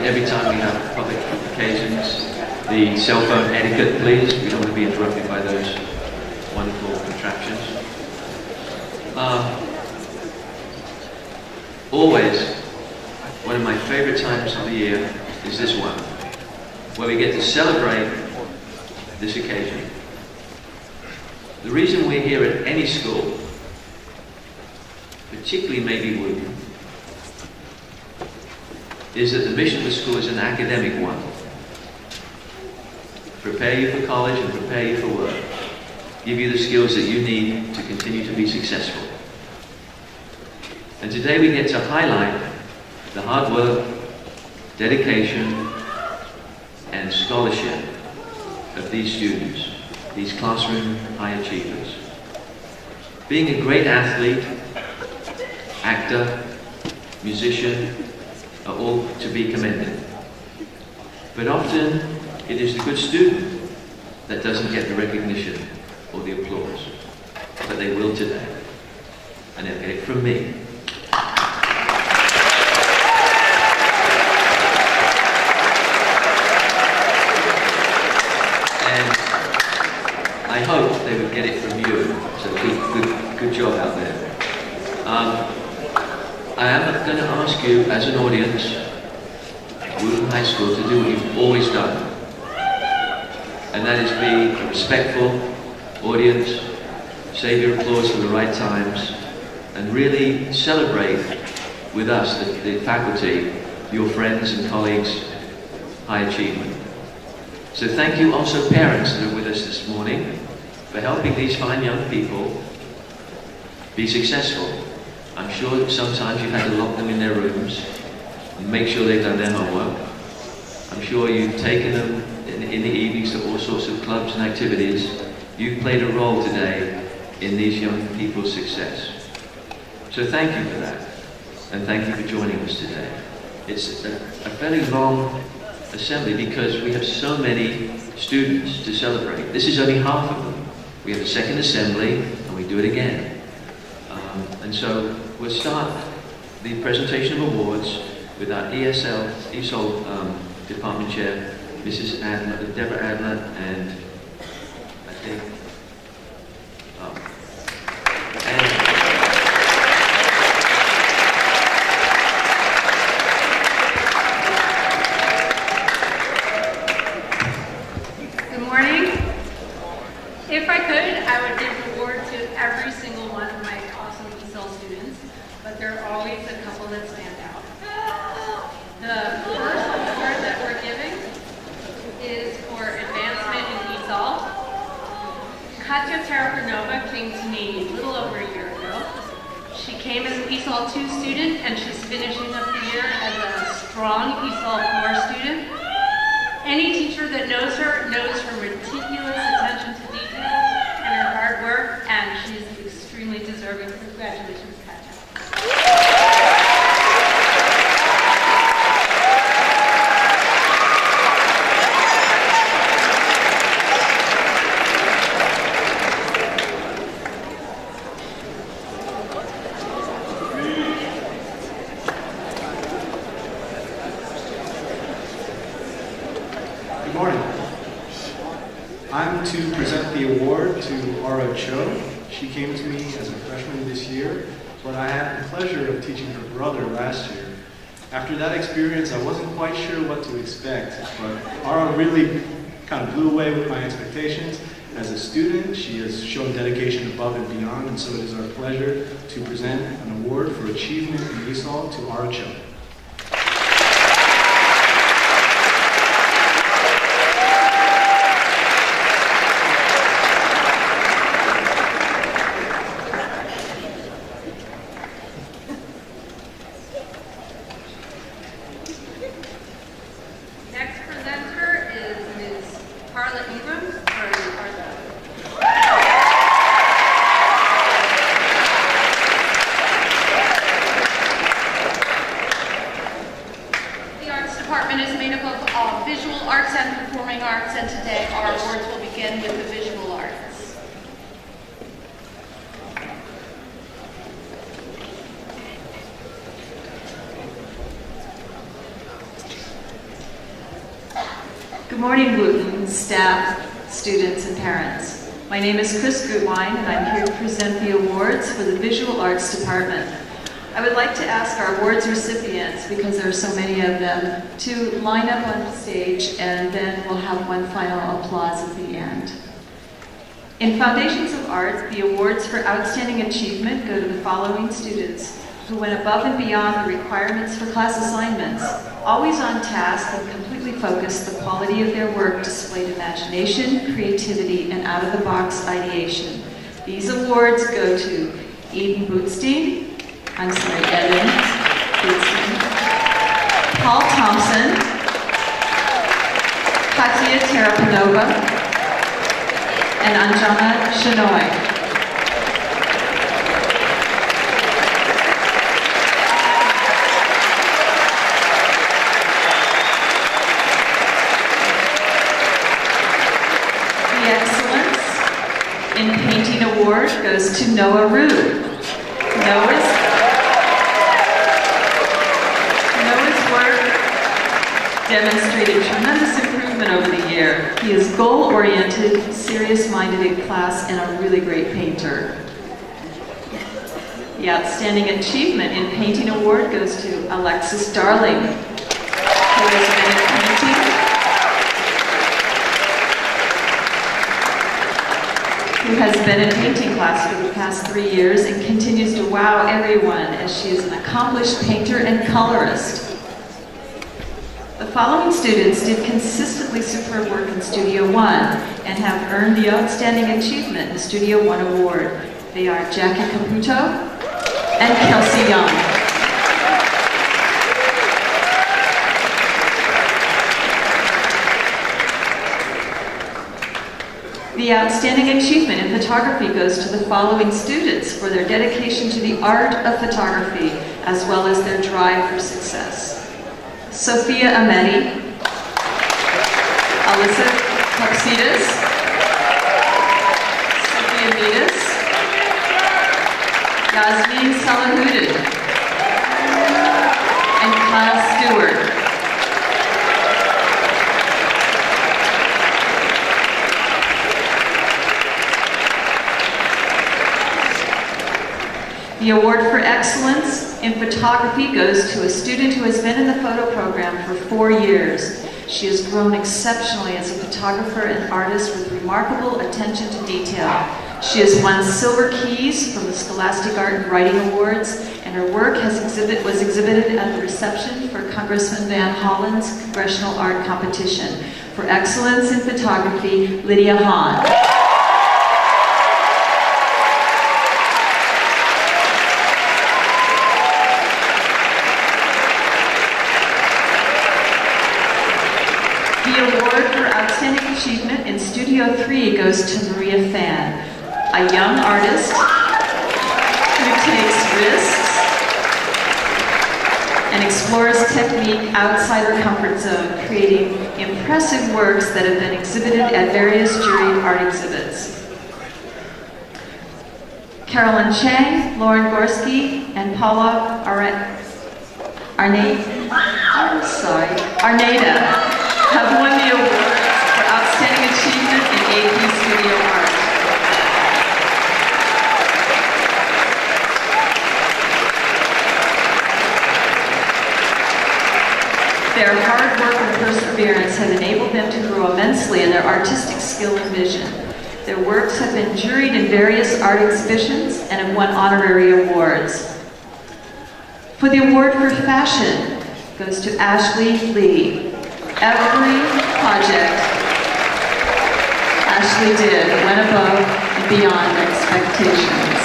every time we have public occasions, the cell phone etiquette, please. We don't want to be interrupted by those wonderful contraptions. Always, one of my favorite times of the year is this one, where we get to celebrate this occasion. The reason we're here at any school, particularly maybe Wootton, is that the mission of the school is an academic one. Prepare you for college and prepare you for work. Give you the skills that you need to continue to be successful. And today we get to highlight the hard work, dedication, and scholarship of these students, these classroom high achievers. Being a great athlete, actor, musician, are all to be commended. But often, it is the good student that doesn't get the recognition or the applause. But they will today. And they'll get it from me. And I hope they would get it from you. So good job out there. I am going to ask you, as an audience, Wootton High School, to do what you've always done. And that is be a respectful audience, save your applause for the right times, and really celebrate with us, the faculty, your friends and colleagues, high achievement. So thank you also parents that are with us this morning for helping these fine young people be successful. I'm sure that sometimes you've had to lock them in their rooms and make sure they've done their homework. I'm sure you've taken them in the evenings to all sorts of clubs and activities. You've played a role today in these young people's success. So thank you for that, and thank you for joining us today. It's a fairly long assembly because we have so many students to celebrate. This is only half of them. We have a second assembly, and we do it again. And so we'll start the presentation of awards with our ESOL Department Chair, Mrs. Adler, Deborah Adler, and I think, Good morning. If I could, I would give an award to every single one of my awesome ESOL students, but there are always a couple that stand out. The first award that we're giving is for advancement in ESOL. Katya Tarakanova came to me a little over a year ago. She came as an ESOL 2 student, and she's finishing up the year as a strong ESOL 4 student. Any teacher that knows her meticulous attention to detail and her hard work, and she's extremely deserving. Congratulations, Katja. Good morning. I'm to present the award to Ara Cho. She came to me as a freshman this year, but I had the pleasure of teaching her brother last year. After that experience, I wasn't quite sure what to expect, but Ara really kind of blew away with my expectations. As a student, she has shown dedication above and beyond, and so it is our pleasure to present an award for achievement in ESOL to Ara Cho. Good morning, Wootton staff, students, and parents. My name is Chris Gutwein, and I'm here to present the awards for the Visual Arts Department. I would like to ask our awards recipients, because there are so many of them, to line up on stage, and then we'll have one final applause at the end. In Foundations of Art, the awards for outstanding achievement go to the following students who went above and beyond the requirements for class assignments, always on task and completely focused. The quality of their work displayed imagination, creativity, and out-of-the-box ideation. These awards go to Eden Bootstein, Eden Bootstein, Paul Thompson, Katia Tarapanova, and Anjana Shenoy. The Excellence in Painting Award goes to Noah Rue. Noah's work demonstrated tremendous improvement over the year. He is goal-oriented, serious-minded in class, and a really great painter. The Outstanding Achievement in Painting Award goes to Alexis Darling, who has been in painting, class for the past 3 years and continues to wow everyone as she is an accomplished painter and colorist. The following students did consistently superb work in Studio One and have earned the Outstanding Achievement in Studio One Award. They are Jackie Caputo and Kelsey Young. The Outstanding Achievement in Photography goes to the following students for their dedication to the art of photography, as well as their drive for success. Sophia Ameti, Alyssa Kopsidis, Sophia Midas, Yasmin Salahuddin, and Kyle Stewart. The award for excellence in photography goes to a student who has been in the photo program for 4 years. She has grown exceptionally as a photographer and artist with remarkable attention to detail. She has won silver keys from the Scholastic Art and Writing Awards, and her work was exhibited at the reception for Congressman Van Hollen's Congressional Art Competition. For excellence in photography, Lydia Hahn. The award for Outstanding Achievement in Studio 3 goes to Maria Fan, a young artist who takes risks and explores technique outside her comfort zone, creating impressive works that have been exhibited at various juried art exhibits. Carolyn Chang, Lauren Gorski, and Paula Arneda have won the award for Outstanding Achievement in AP Studio Art. Their hard work and perseverance have enabled them to grow immensely in their artistic skill and vision. Their works have been juried in various art exhibitions and have won honorary awards. For the award for fashion goes to Ashley Lee. Every project Ashley did went above and beyond expectations.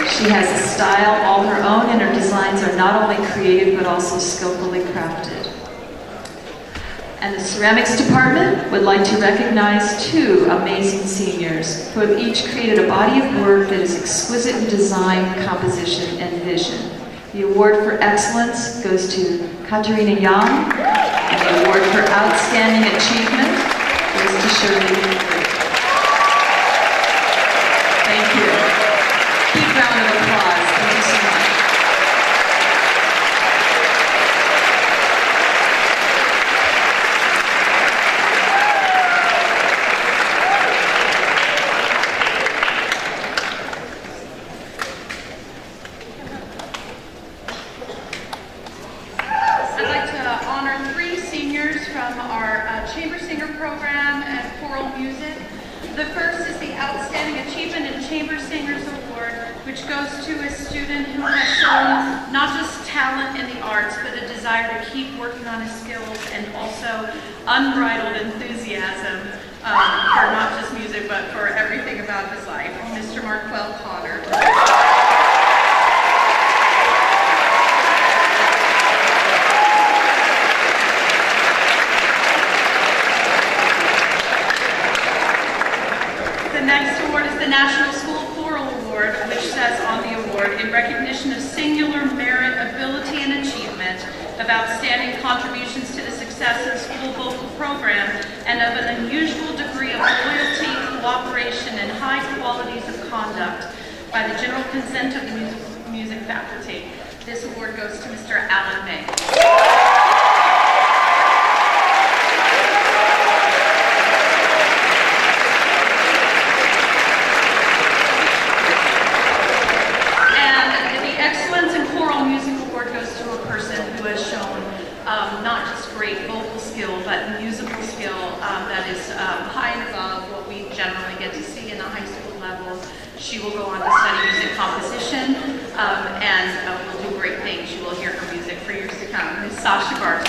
She has a style all her own, and her designs are not only creative but also skillfully crafted. And the Ceramics Department would like to recognize 2 amazing seniors who have each created a body of work that is exquisite in design, composition, and vision. The award for excellence goes to Katarina Young, and the award for outstanding achievement goes to Shirley. Thank you. Big round of applause. Thank you so much. winners from our Chamber Singer program and choral music. The first is the Outstanding Achievement in Chamber Singers Award, which goes to a student who has shown not just talent in the arts, but a desire to keep working on his skills and also unbridled enthusiasm for not just music, but for everything about his life, Mr. Marquel Connor. The next award is the National School Choral Award, which says on the award, in recognition of singular merit, ability, and achievement, of outstanding contributions to the success of the school vocal program, and of an unusual degree of loyalty, cooperation, and high qualities of conduct by the general consent of the music faculty. This award goes to Mr. Alan May. Not just great vocal skill, but musical skill that is high and above what we generally get to see in the high school level. She will go on to study music composition and will do great things. You will hear her music for years to come. Ms. Sasha Bartel.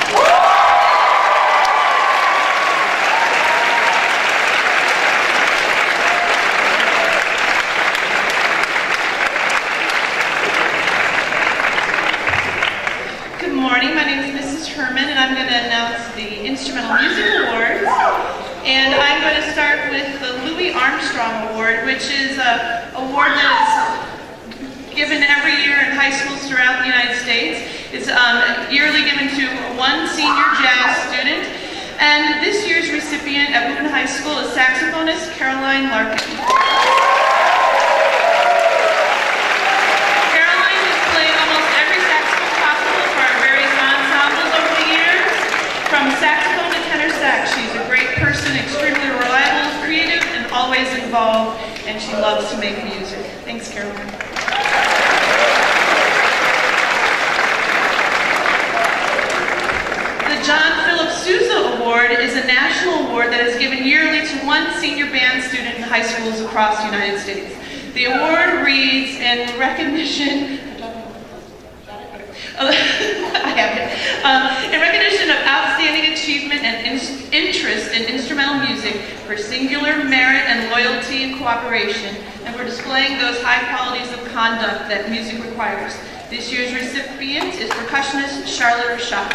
And I'm going to announce the Instrumental Music Awards. And I'm going to start with the Louis Armstrong Award, which is an award that is given every year in high schools throughout the United States. It's yearly given to one senior jazz student. And this year's recipient at Wootton High School is saxophonist Caroline Larkin. From saxophone to tenor sax, she's a great person, extremely reliable, creative, and always involved, and she loves to make music. Thanks, Caroline. The John Philip Sousa Award is a national award that is given yearly to one senior band student in high schools across the United States. The award reads in recognition in recognition of outstanding achievement and interest in instrumental music for singular merit and loyalty and cooperation, and for displaying those high qualities of conduct that music requires. This year's recipient is percussionist Charlotte Rashad.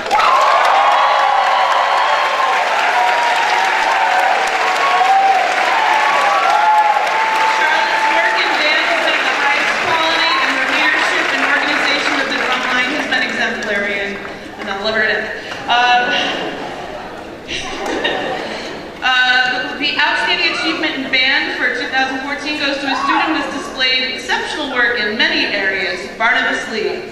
The Outstanding Achievement in Band for 2014 goes to a student who has displayed exceptional work in many areas, Barnabas Lee.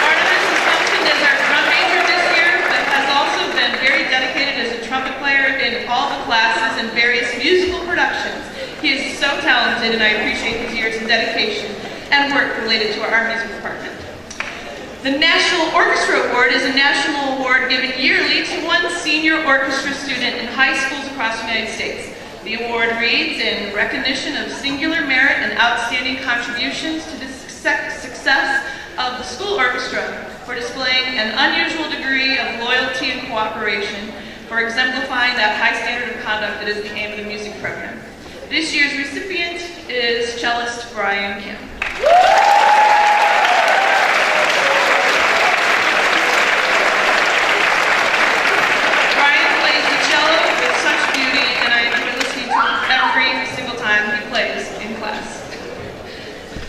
Barnabas is functioned as our drum major this year, but has also been very dedicated as a trumpet player in all the classes and various musical productions. He is so talented, and I appreciate his years of dedication and work related to our music department. The National Orchestra Award is a national award given yearly to one senior orchestra student in high schools across the United States. The award reads, in recognition of singular merit and outstanding contributions to the success of the school orchestra for displaying an unusual degree of loyalty and cooperation, for exemplifying that high standard of conduct that is the aim of the music program. This year's recipient is cellist Brian Kim. Brian plays the cello with such beauty, and I enjoy listening to him every single time he plays in class.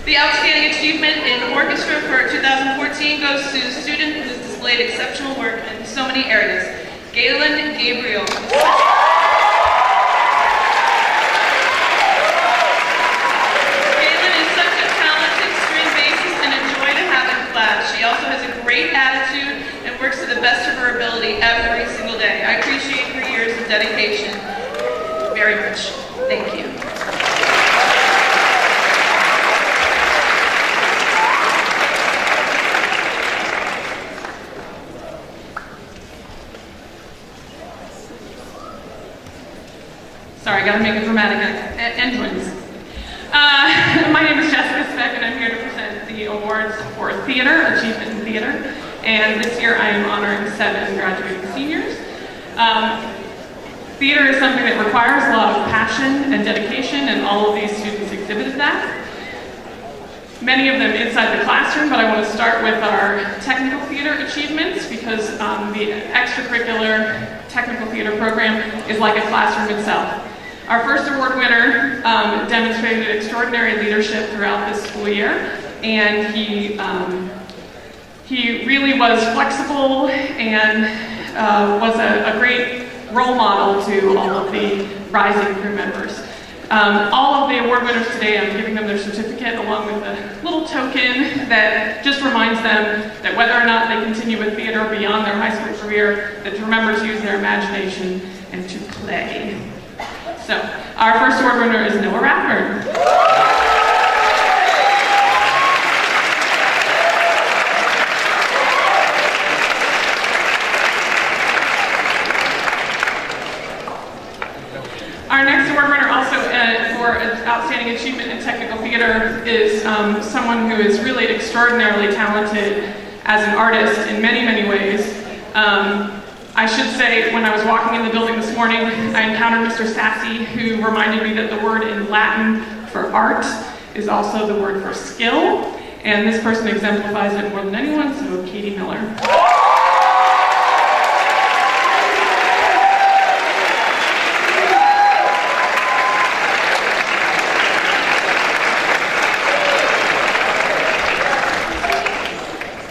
The Outstanding Achievement in Orchestra for 2014 goes to a student who has displayed exceptional work in so many areas, Galen Gabriel. She also has a great attitude and works to the best of her ability every single day. I appreciate her years of dedication very much. Thank you. and twins. My name is Jessica Speck, and I'm here to present the awards for theater, achievement in theater. And this year I am honoring 7 graduating seniors. Theater is something that requires a lot of passion and dedication, and all of these students exhibited that. Many of them inside the classroom, but I want to start with our technical theater achievements because the extracurricular technical theater program is like a classroom itself. Our first award winner demonstrated extraordinary leadership throughout this school year, and he really was flexible and was a great role model to all of the rising crew members. All of the award winners today, I'm giving them their certificate along with a little token that just reminds them that whether or not they continue with theater beyond their high school career, that to remember to use their imagination and to play. So, our first award winner is Noah Rathburn. Our next award winner also for outstanding achievement in technical theater is someone who is really extraordinarily talented as an artist in many, many ways. I should say, when I was walking in the building this morning, I encountered Mr. Sassy, who reminded me that the word in Latin for art is also the word for skill, and this person exemplifies it more than anyone, so Katie Miller.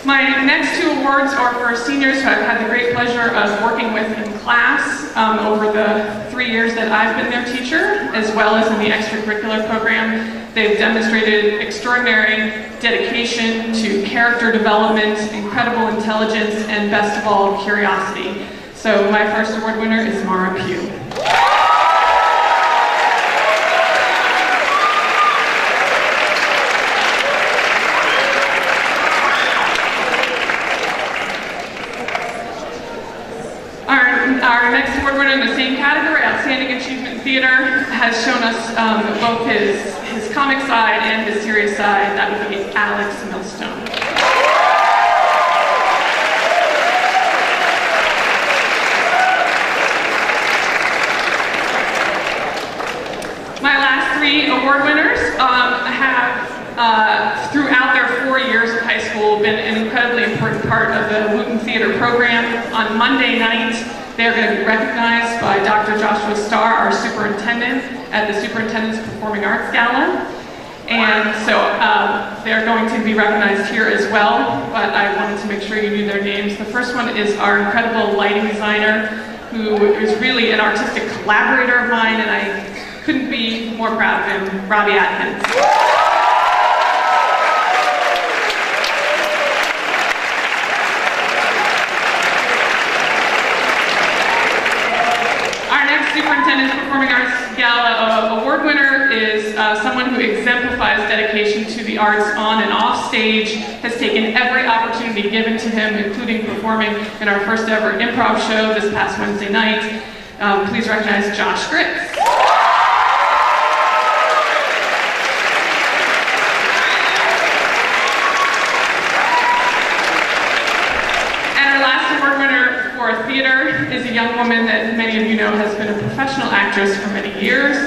My next 2 awards are for seniors who I've had the great pleasure of working with in class over the 3 years that I've been their teacher, as well as in the extracurricular program. They've demonstrated extraordinary dedication to character development, incredible intelligence, and best of all, curiosity. So my first award winner is Mara Pugh. Our next award winner in the same category, Outstanding Achievement in Theater, has shown us both his comic side and his serious side. That would be Alex Millstone. My last 3 award winners have, throughout their 4 years of high school, been an incredibly important part of the Wootton Theater program. On Monday night, they're going to be recognized by Dr. Joshua Starr, our superintendent, at the Superintendent's Performing Arts Gala. And so they're going to be recognized here as well, but I wanted to make sure you knew their names. The first one is our incredible lighting designer, who is really an artistic collaborator of mine, and I couldn't be more proud of him, Robbie Atkins. Superintendent's Performing Arts Gala award winner is someone who exemplifies dedication to the arts on and off stage, has taken every opportunity given to him, including performing in our first ever improv show this past Wednesday night. Please recognize Josh Gritz. Theater is a young woman that many of you know has been a professional actress for many years,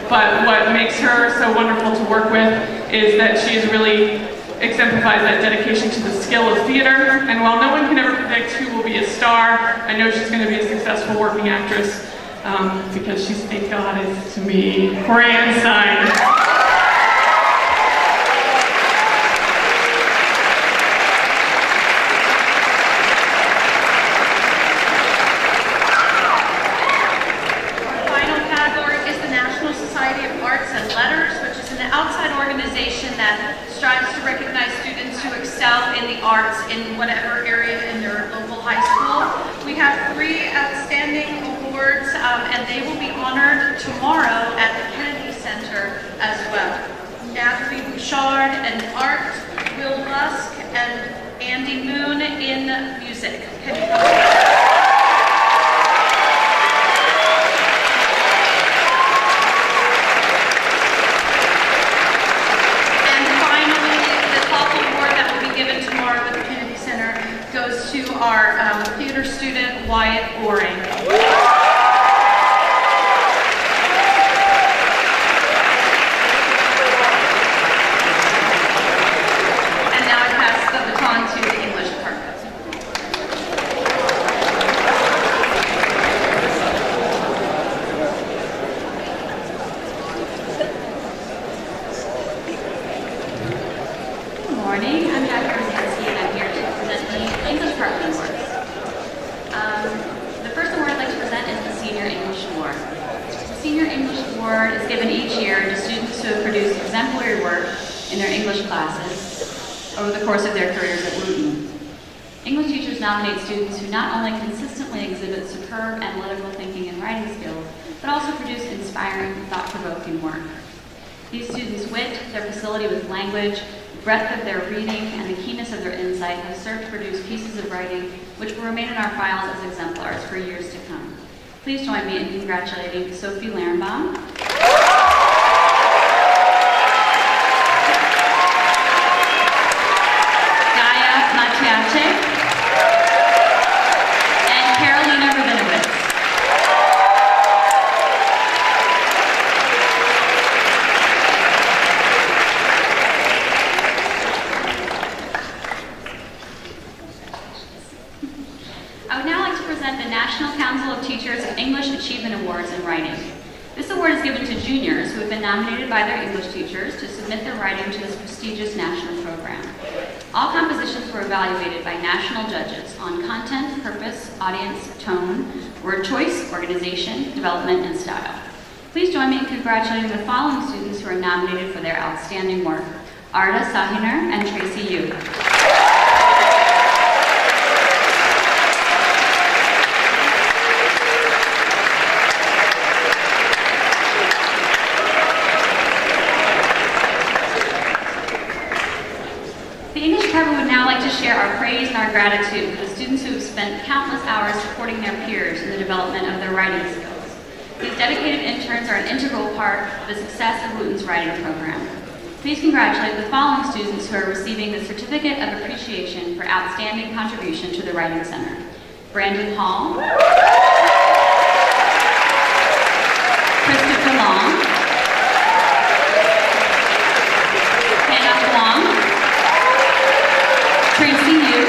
but what makes her so wonderful to work with is that she is really exemplifies that dedication to the skill of theater, and while no one can ever predict who will be a star, I know she's going to be a successful working actress because she's a goddess to me. Grandson. Strives to recognize students who excel in the arts in whatever area in their local high school. We have 3 outstanding awards, and they will be honored tomorrow at the Kennedy Center as well. Natalie Bouchard in art, Will Lusk, and Andy Moon in music. Can you come? morning. I'm Dr. Rosinski, and I'm here to present the English Department Awards. The first award I'd like to present is the Senior English Award. The Senior English Award is given each year to students who have produced exemplary work in their English classes over the course of their careers at Wootton. English teachers nominate students who not only consistently exhibit superb analytical thinking and writing skills, but also produce inspiring, thought-provoking work. These students' wit, their facility with language, the breadth of their reading, and the keenness of their insight have served to produce pieces of writing which will remain in our files as exemplars for years to come. Please join me in congratulating Sophie Larenbaum, Gaia Matiace, and Carolina Rabinowitz. I would now like to present the National Council of Teachers English Achievement Awards in Writing. This award is given to juniors who have been nominated by their English teachers to submit their writing to this prestigious national program. All compositions were evaluated by national judges on content, purpose, audience, tone, word choice, organization, development, and style. Please join me in congratulating the following students who are nominated for their outstanding work: Arda Sahiner and Tracy Yu. The English Department would now like to share our praise and our gratitude for the students who have spent countless hours supporting their peers in the development of their writing skills. These dedicated interns are an integral part of the success of Wootton's writing program. Please congratulate the following students who are receiving the Certificate of Appreciation for Outstanding Contribution to the Writing Center: Brandon Hall, Christopher Long, Hannah Huang, Tracy Yu,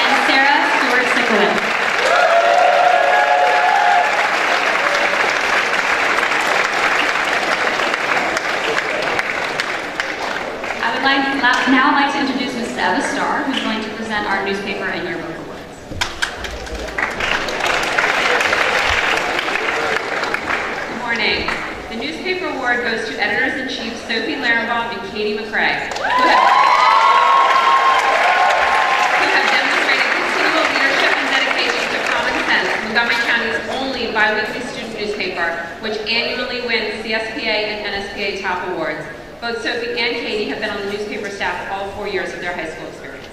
and Sarah Stewart-Sikowitz. I would now like to introduce Mrs. Eva Starr, who's going to present our newspaper and yearbook awards. Good morning. The newspaper award goes to Editors-in-Chief Sophie Larenbaum and Katie McCrae, who have demonstrated continual leadership and dedication to Common Sense, Montgomery County's only biweekly student newspaper, which annually wins CSPA and NSPA top awards. Both Sophie and Katie have been on the newspaper staff all 4 years of their high school experience.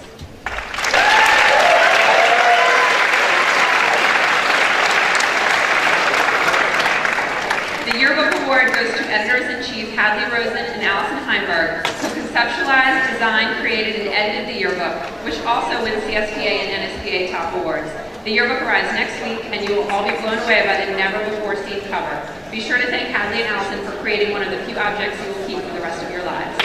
The yearbook award goes to Editors-in-Chief Hadley Rosen and Allison Heimberg, who conceptualized, designed, created, and edited the yearbook, which also wins CSPA and NSPA top awards. The yearbook arrives next week, and you will all be blown away by the never-before-seen cover. Be sure to thank Hadley and Allison for creating one of the few objects you will keep for the rest of your lives.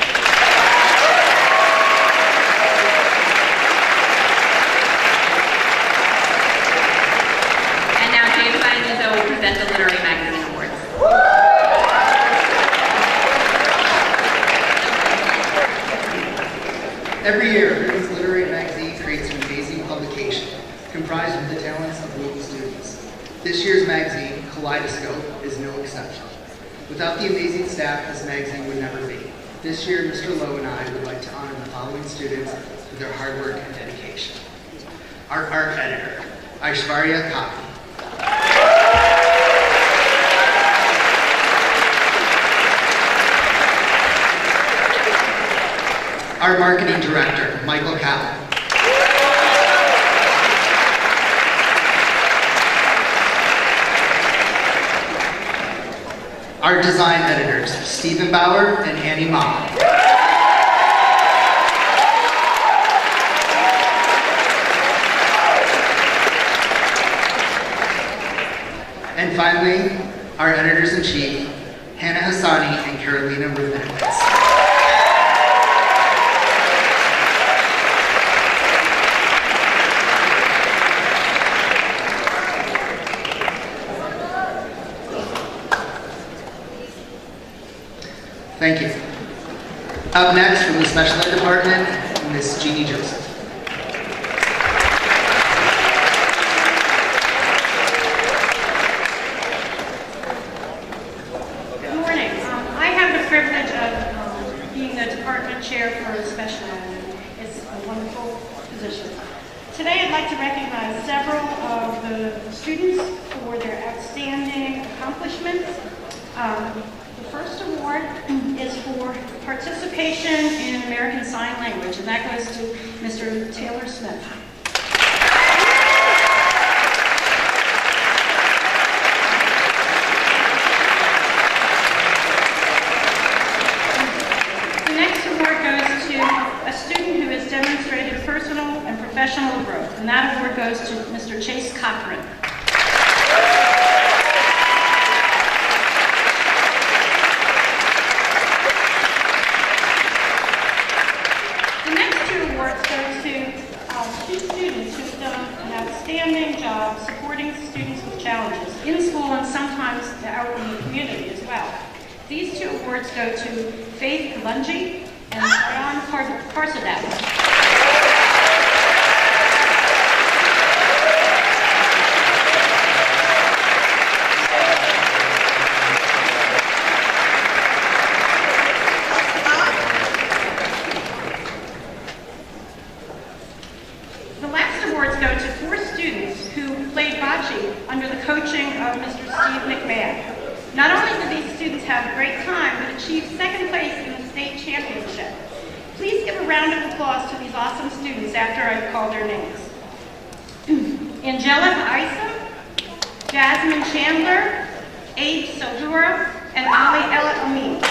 And now James Iannuzzo will present the Literary Magazine Awards. Every year, Wootton's Literary Magazine creates an amazing publication comprised of the talents of Wootton students. This year's magazine, Kaleidoscope, is no exception. Without the amazing staff, this magazine would never be. This year, Mr. Lowe and I would like to honor the following students for their hard work and dedication. Our art editor, Aishwarya Kapi. Our marketing director, Michael Cowell. Our design editors, Stephen Bauer and Annie Ma. And finally, our editors-in-chief, Hannah Hassani and Carolina Rabinowitz. Thank you. Up next from the Special Ed Department, Miss Jeannie Joseph. Good morning. I have the privilege of being the department chair for special ed. It's a wonderful position. Today I'd like to recognize several of the students for their outstanding accomplishments. The first award is for participation in American Sign Language, and that goes to Mr. Taylor Smith. The next award goes to a student who has demonstrated personal and professional growth, and that award goes to Mr. Chase Cochran. Two students who've done an outstanding job supporting students with challenges in school and sometimes out in the community as well. These two awards go to Faith Kalungi and John Carsadak. Under the coaching of Mr. Steve McMahon. Not only did these students have a great time, but achieved second place in the state championship. Please give a round of applause to these awesome students after I call their names. Angelica Isom, Jasmine Chandler, Abe Saldura, and Ali Ella Amin.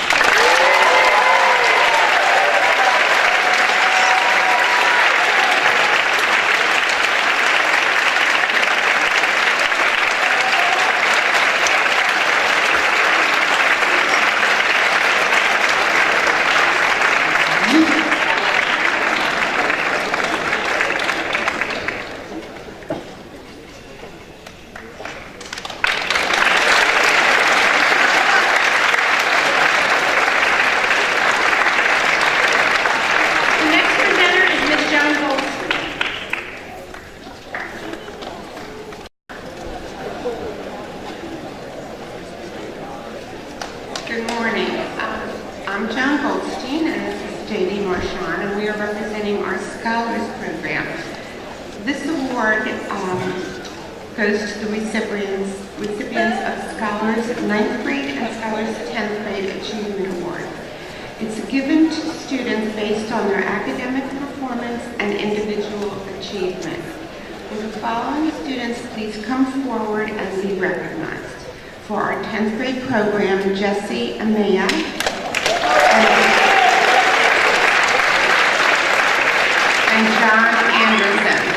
Goes to the recipients of Scholars 9th grade and Scholars 10th grade Achievement Award. It's given to students based on their academic performance and individual achievement. Will the following students please come forward and be recognized? For our 10th grade program, Jessie Amaya and John Anderson.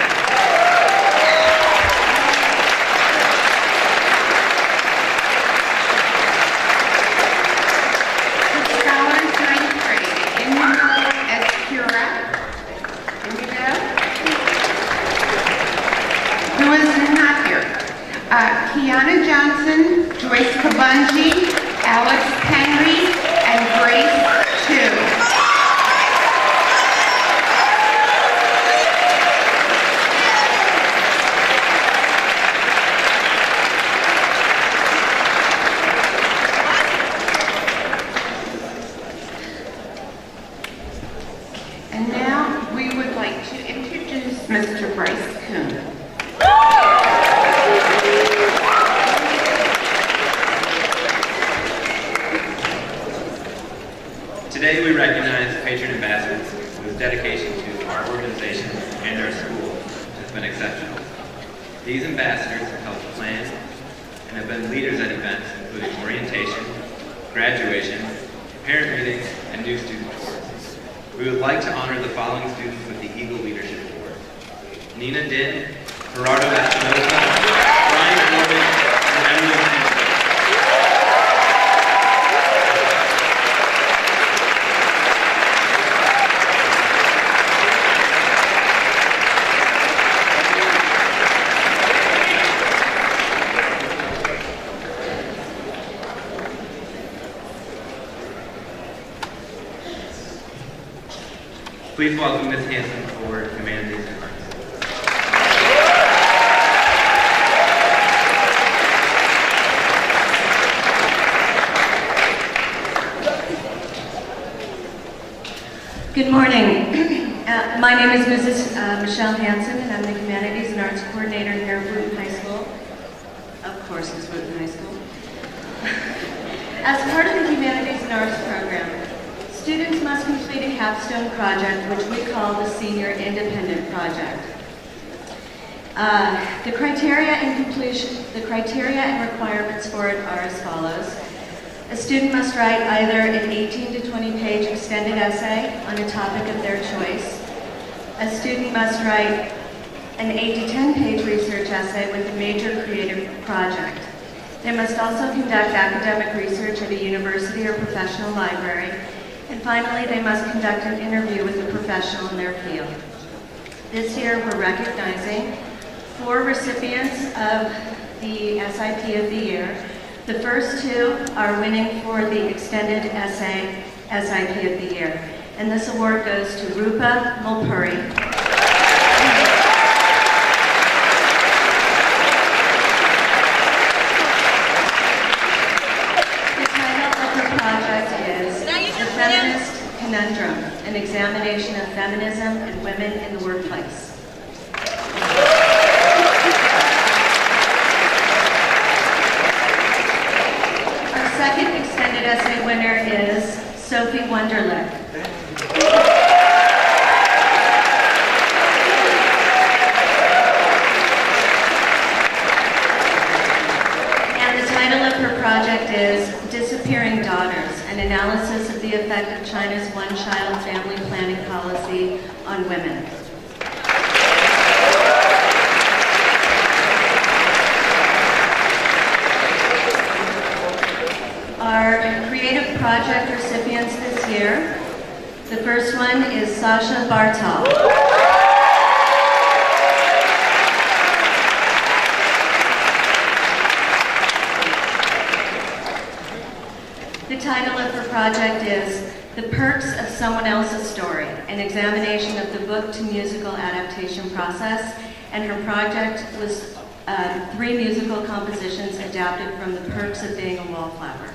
Kiana Johnson, Joyce Kabunji, Alex Henry, and Grace Chu. And now we would like to introduce Mr. Bryce Kuhn. Today we recognize patron ambassadors whose dedication to our organization and our school has been exceptional. These ambassadors have helped plan and have been leaders at events including orientation, graduation, parent meetings, and new student tours. We would like to honor the following students with the Eagle Leadership Award: Nina Din, Gerardo Espinosa, Brian Corbin, and Emily Henry. Please welcome Ms. Hanson for Humanities and Arts. Good morning. My name is Mrs. Michelle Hanson, and I'm the Humanities and Arts Coordinator here at Wootton High School. Of course, it's Wootton High School. As part of the Humanities and Arts program, students must complete a capstone project, which we call the Senior Independent Project. The criteria and requirements for it are as follows. A student must write either an 18 to 20 page extended essay on a topic of their choice. A student must write an 8 to 10 page research essay with a major creative project. They must also conduct academic research at a university or professional library. And finally, they must conduct an interview with a professional in their field. This year, we're recognizing 4 recipients of the SIP of the year. The first 2 are winning for the Extended Essay SIP of the Year. And this award goes to Rupa Mulpuri. The title of her project is The Feminist Conundrum, an examination of feminism and women in the workplace. Second extended essay winner is Sophie Wunderlich. And the title of her project is Disappearing Daughters, an analysis of the effect of China's one-child family planning policy on women. Our creative project recipients this year, the first one is Sasha Bartal. The title of her project is The Perks of Someone Else's Story, an examination of the book to musical adaptation process, and her project was 3 musical compositions adapted from The Perks of Being a Wallflower.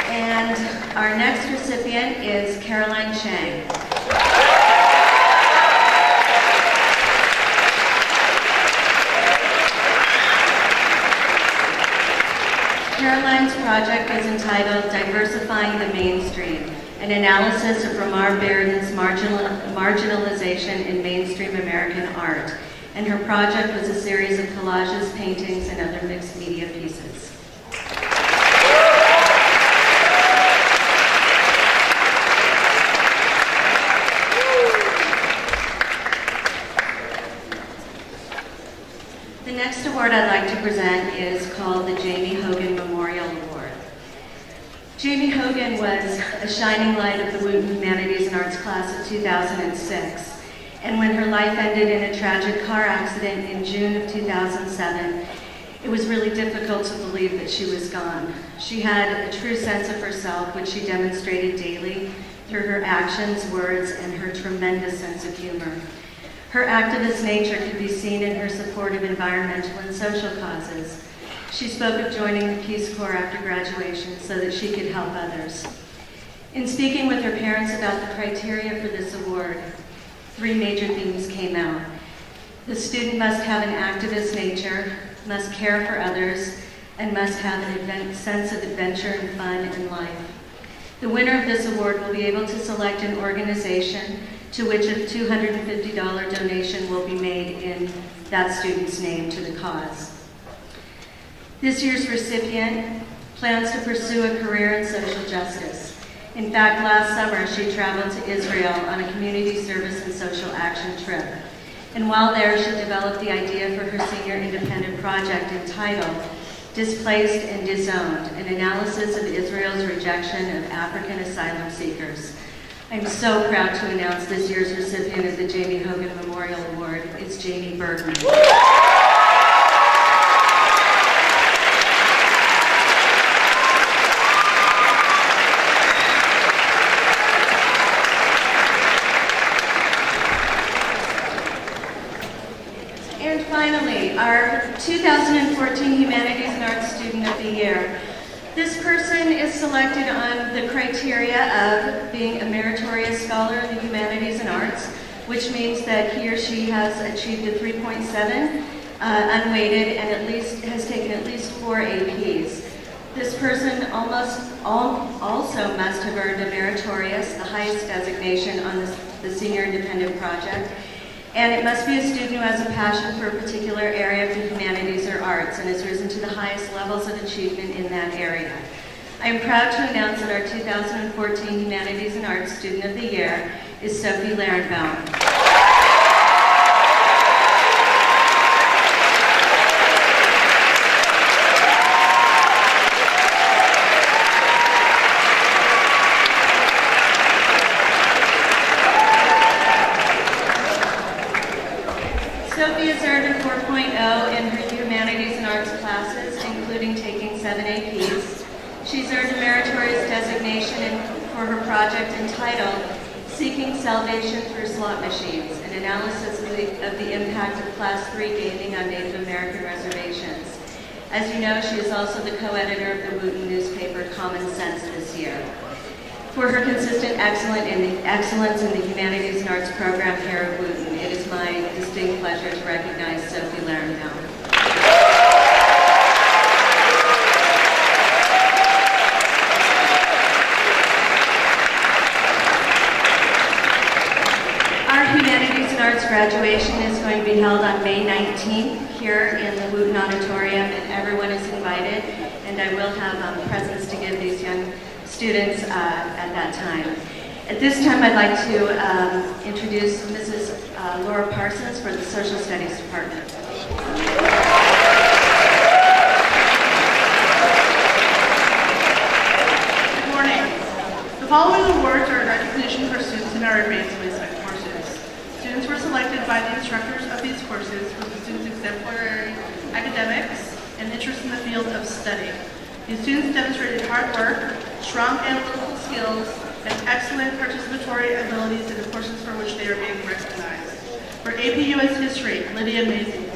And our next recipient is Caroline Chang. Caroline's project is entitled Diversifying the Mainstream, an analysis of Ramar Bearden's marginalization in mainstream American art. And her project was a series of collages, paintings, and other mixed media pieces. The next award I'd like to present is called the Jamie Hogan Memorial Award. Jamie Hogan was a shining light of the Wootton Humanities and Arts class of 2006. And when her life ended in a tragic car accident in June of 2007, it was really difficult to believe that she was gone. She had a true sense of herself, which she demonstrated daily through her actions, words, and her tremendous sense of humor. Her activist nature could be seen in her support of environmental and social causes. She spoke of joining the Peace Corps after graduation so that she could help others. In speaking with her parents about the criteria for this award, 3 major themes came out. The student must have an activist nature, must care for others, and must have a sense of adventure and fun in life. The winner of this award will be able to select an organization to which a $250 donation will be made in that student's name to the cause. This year's recipient plans to pursue a career in social justice. In fact, last summer she traveled to Israel on a community service and social action trip. And while there, she developed the idea for her senior independent project entitled Displaced and Disowned, an analysis of Israel's rejection of African asylum seekers. I'm so proud to announce this year's recipient of the Jamie Hogan Memorial Award. It's Jamie Bergman. May, our 2014 Humanities and Arts Student of the Year. This person is selected on the criteria of being a meritorious scholar in the humanities and arts, which means that he or she has achieved a 3.7 unweighted and has taken at least 4 APs. This person also must have earned a meritorious, the highest designation on the Senior Independent Project, and it must be a student who has a passion for a particular area of the humanities or arts and has risen to the highest levels of achievement in that area. I am proud to announce that our 2014 Humanities and Arts Student of the Year is Sophie Larenbaum. Sophie has earned a 4.0 in her humanities and arts classes, including taking 7 APs. She's earned a meritorious designation for her project entitled Seeking Salvation Through Slot Machines, an analysis of the impact of Class 3 gaming on Native American reservations. As you know, she is also the co-editor of the Wootton newspaper Common Sense this year. For her consistent excellence in the Humanities and Arts program here at Wootton, it is my distinct pleasure to recognize Sophie Larenbaum. Our Humanities and Arts graduation is going to be held on May 19th here in the Wootton Auditorium, and everyone is invited, and I will have presents to give these young students at that time. At this time, I'd like to introduce Mrs. Laura Parsons for the Social Studies Department. Good morning. The following awards are in recognition for students in our advanced placement courses. Students were selected by the instructors of these courses for the students' exemplary academics and interest in the field of study. These students demonstrated hard work, strong analytical skills, and excellent participatory abilities in the courses for which they are being recognized. For AP US History, Lydia Mazie.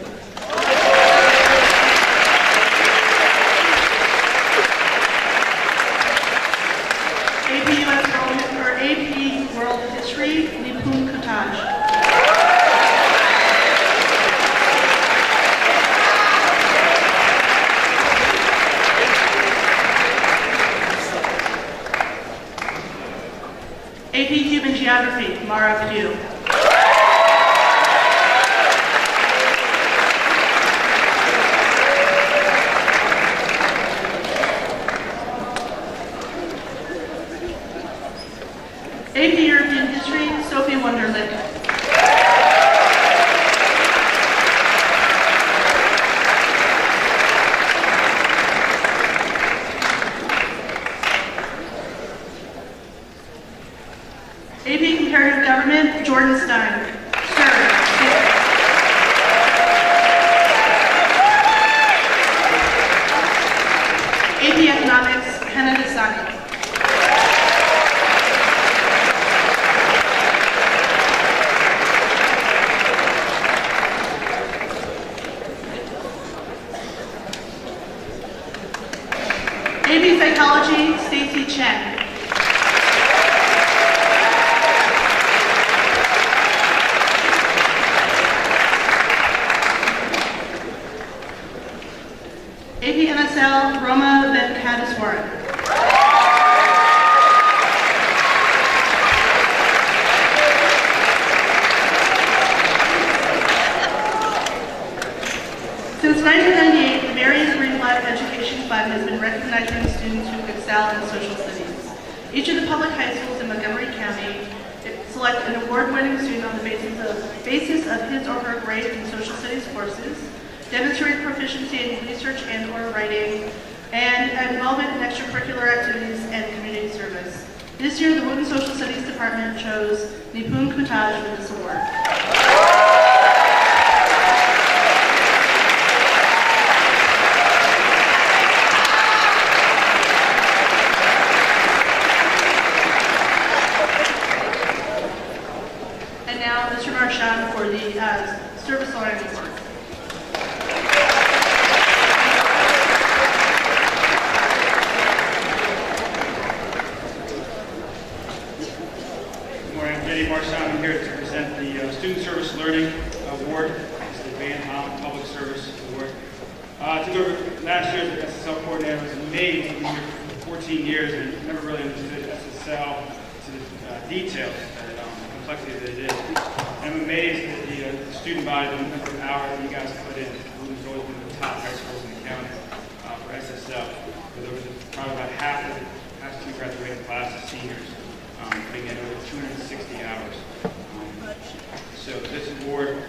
AP World History, Nipun Kutaj. AP Human Geography, Mara Pugh. AP European History, Sophie Wunderlich. AP Comparative Government, Jordan Stein. AP Economics, Hannah Desani. AP Psychology, Stacy Chen. AP MSL, Roma Venkateswaran. Since 1998, the Marion Greenblatt Education Fund has been recognizing students who excel in social studies. Each of the public high schools in Montgomery County select an award-winning student on the basis of his or her grade in social studies courses, demonstrated proficiency in research and or writing, and involvement in extracurricular activities and community service. This year, the Wootton Social Studies Department chose Nipun Kutaj for this award. And now, Mr. Marchand for the Service Line Award. took over last year as the SSL coordinator. I was amazed. I've been here for 14 years and never really understood SSL to the details, the complexity that it is. And I'm amazed at the student body, the number of hours that you guys put in. Wootton's always been the top high schools in the county for SSL. But there was probably about half of the two graduating class of seniors putting in over 260 hours. So this award,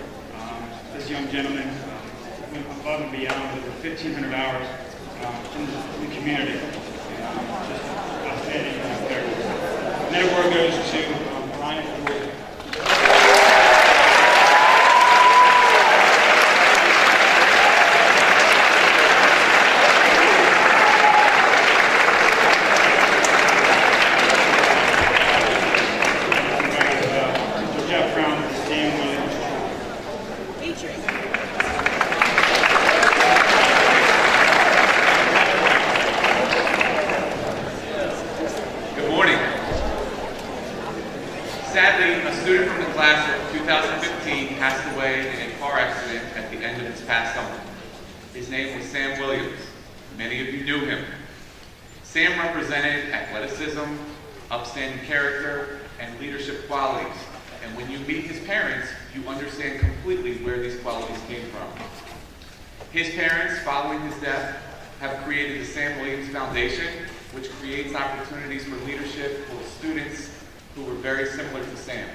this young gentleman went above and beyond over 1,500 hours in the community. Just outstanding there. And that award goes to Ryan Wootton. Sadly, a student from the class of 2015 passed away in a car accident at the end of this past summer. His name was Sam Williams. Many of you knew him. Sam represented athleticism, upstanding character, and leadership qualities. And when you meet his parents, you understand completely where these qualities came from. His parents, following his death, have created the Sam Williams Foundation, which creates opportunities for leadership for students who were very similar to Sam.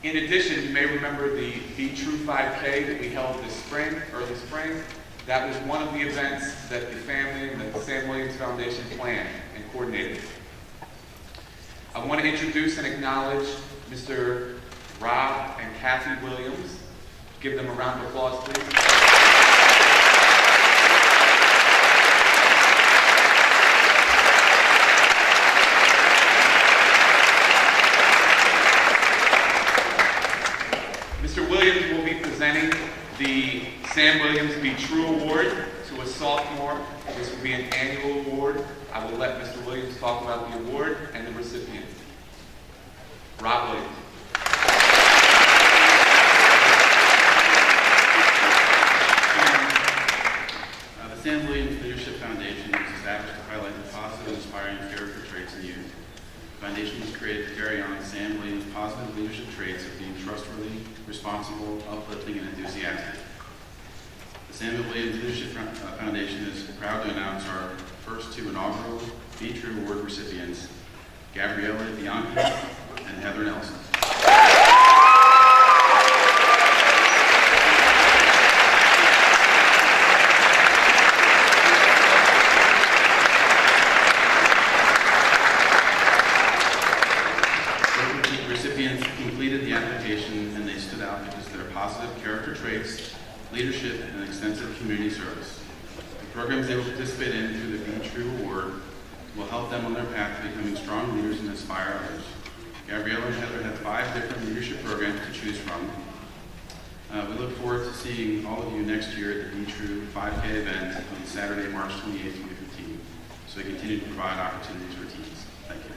In addition, you may remember the Be True 5K that we held this spring, early spring. That was one of the events that the family and the Sam Williams Foundation planned and coordinated. I want to introduce and acknowledge Mr. Rob and Kathy Williams. Give them a round of applause, please. Mr. Williams will be presenting the Sam Williams Be True Award to a sophomore. This will be an annual award. I will let Mr. Williams talk about the award and the recipient. Rob Williams. The Sam Williams Leadership Foundation was established to highlight the positive, inspiring character traits in youth. The foundation was created to carry on Sam Williams' positive leadership traits of being trustworthy, responsible, uplifting, and enthusiastic. The Samuel Williams Leadership Foundation is proud to announce our first two inaugural Be True Award recipients, Gabriella Bianchi and Heather Nelson. Recipients completed the application and they stood out because of their positive character traits, leadership, and extensive community service. The programs they will participate in through the Be True Award will help them on their path to becoming strong leaders and inspire others. Gabriella and Heather have 5 different leadership programs to choose from. We look forward to seeing all of you next year at the Be True 5K event on Saturday, March 28, 2015, so we continue to provide opportunities for teens. Thank you.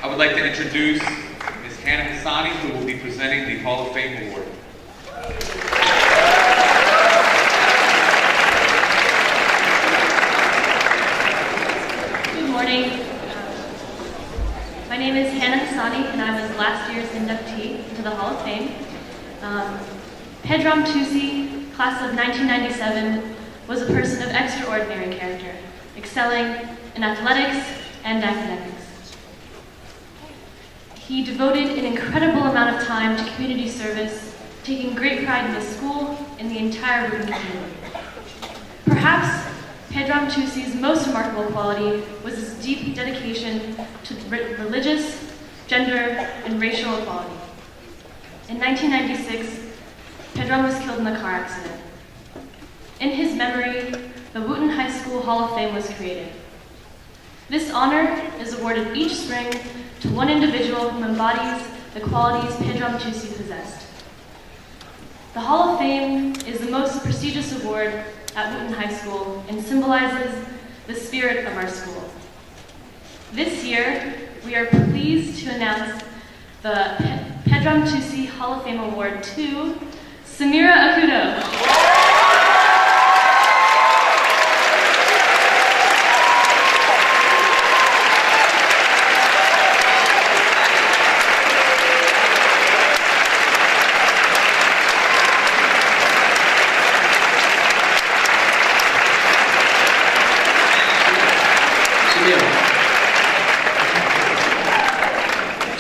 I would like to introduce Ms. Hannah Hassani, who will be presenting the Hall of Fame Award. Good morning. My name is Hannah Hassani, and I was last year's inductee into the Hall of Fame. Pedram Tusi, class of 1997, was a person of extraordinary character, excelling in athletics and academics. He devoted an incredible amount of time to community service, taking great pride in his school and the entire Wootton community. Perhaps Pedram Tusi's most remarkable quality was his deep dedication to religious, gender, and racial equality. In 1996, Pedram was killed in a car accident. In his memory, the Wootton High School Hall of Fame was created. This honor is awarded each spring to one individual who embodies the qualities Pedram Tusi possessed. The Hall of Fame is the most prestigious award at Wootton High School and symbolizes the spirit of our school. This year, we are pleased to announce the Pedram Tusi Hall of Fame Award to Samira Akudo.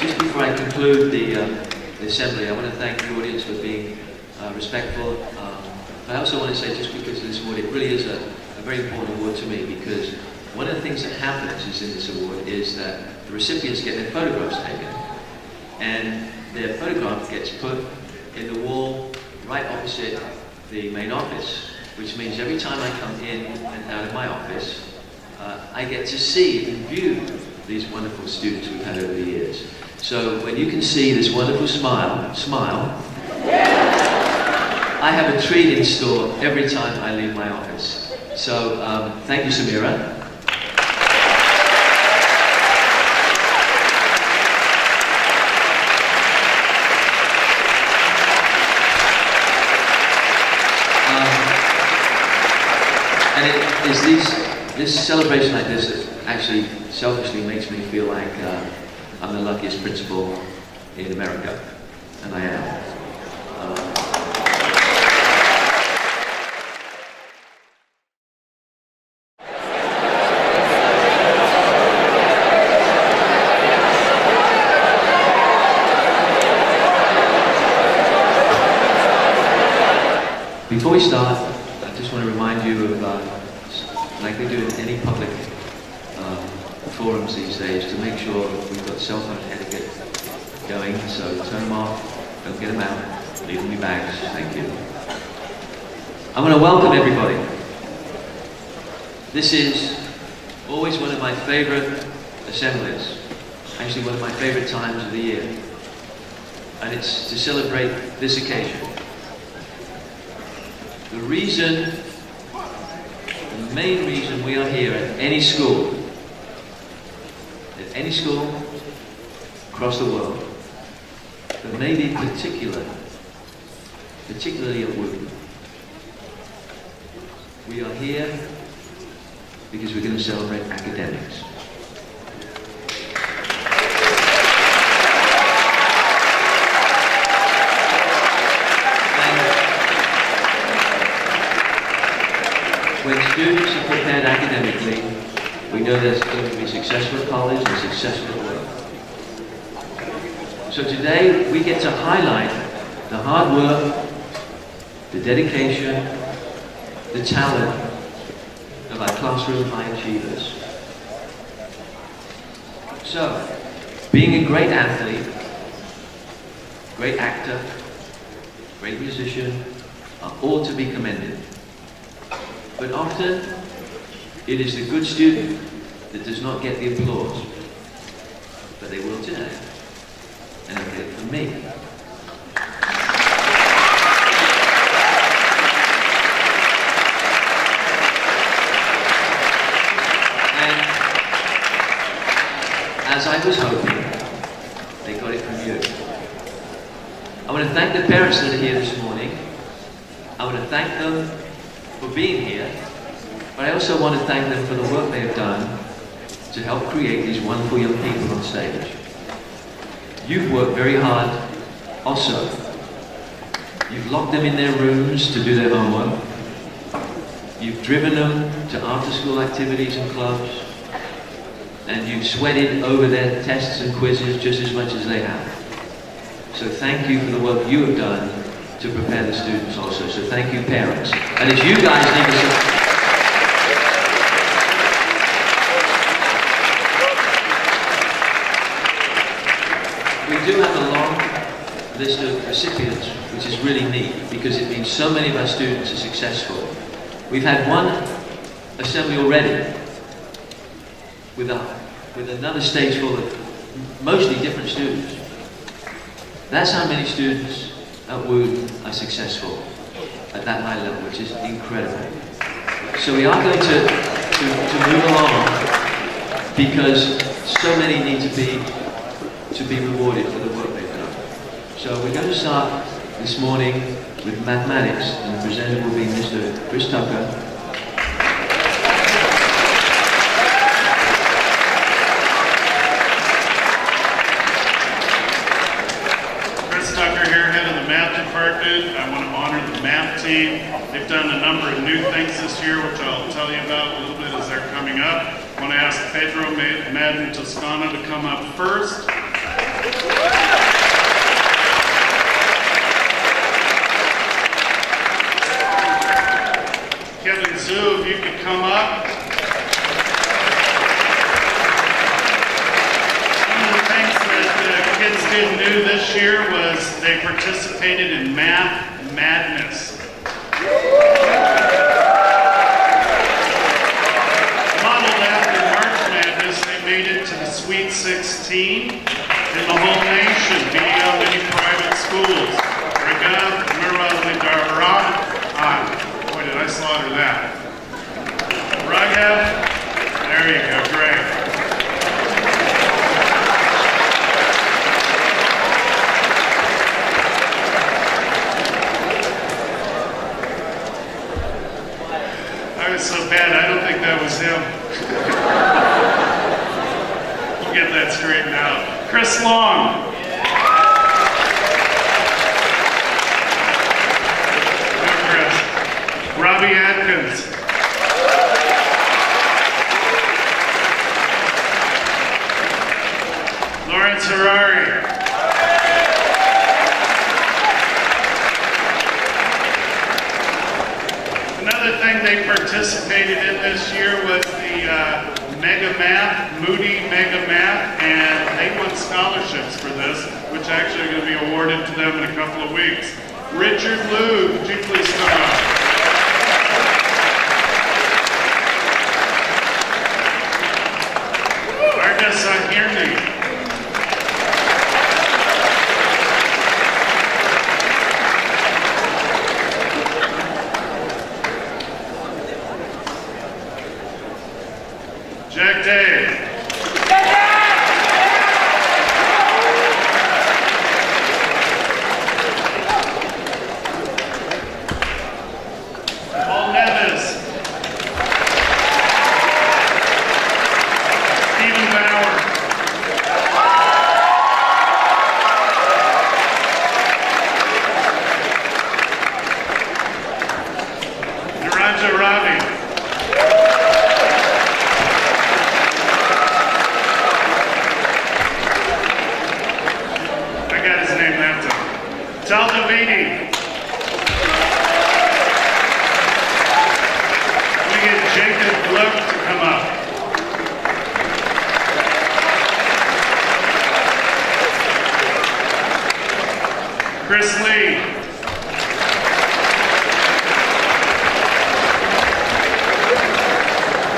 Just before I conclude the assembly, I want to thank the audience for being respectful. I also want to say, just because of this award, it really is a very important award to me, because one of the things that happens is in this award is that the recipients get their photographs taken, and their photograph gets put in the wall right opposite the main office, which means every time I come in and out of my office, I get to see and view these wonderful students we've had over the years. So when you can see this wonderful smile, I have a treat in store every time I leave my office. So thank you, Samira. And it is this celebration like this that actually selfishly makes me feel like I'm the luckiest principal in America, and I am. Before we start, I just want to remind you of, like they do in any public forums these days, to make sure we've got cell phone etiquette going, so turn them off, don't get them out, leave them in your bags, thank you. I want to welcome everybody. This is always one of my favorite assemblies, actually one of my favorite times of the year, and it's to celebrate this occasion. The main reason we are here at any school across the world, but maybe particularly at Wootton, we are here because we're going to celebrate academics. When students are prepared academically, we know they're going to be successful at college and successful at work. So today, we get to highlight the hard work, the dedication, the talent of our classroom high achievers. So, being a great athlete, great actor, great musician, are all to be commended. But often, it is the good student that does not get the applause. But they will today. And they'll get it from me. And as I was hoping, they got it from you. I want to thank the parents that are here this morning. I want to thank them for being here, but I also want to thank them for the work they have done to help create these wonderful young people on stage. You've worked very hard also. You've locked them in their rooms to do their homework. You've driven them to after-school activities and clubs, and you've sweated over their tests and quizzes just as much as they have. So thank you for the work you have done to prepare the students also. So thank you, parents. And as you guys need to support, we do have a long list of recipients, which is really neat because it means so many of our students are successful. We've had one assembly already with another stage full of mostly different students. That's how many students at Wootton are successful at that high level, which is incredible. So we are going to to move along because so many need to be rewarded for the work they've done. So we're going to start this morning with mathematics, and the presenter will be Mr. Chris Tucker. Department. I want to honor the math team. They've done a number of new things this year, which I'll tell you about a little bit as they're coming up. I want to ask Pedro Madden Toscano to come up first. Kevin Zhu, if you could come up. Kids did new this year was they participated in Math Madness. Modeled after March Madness, they made it to the Sweet 16 in the whole nation, beating out many private schools. Ragav Muralidaran. Boy, did I slaughter that. Ragav, there you go, great. So bad, I don't think that was him. We'll get that straightened out. Chris Long. Chris. Robbie Atkins. Lawrence Harari. Another thing they participated in this year was the Mega Math, Moody Mega Math, and they won scholarships for this, which actually are going to be awarded to them in a couple of weeks. Richard Liu, would you please come up? Arda Sahirni. Jack Day. Paul Neves. Stephen Bauer. Niranja Ravi. Tal Davidi. We get Jacob Gluck to come up. Chris Lee.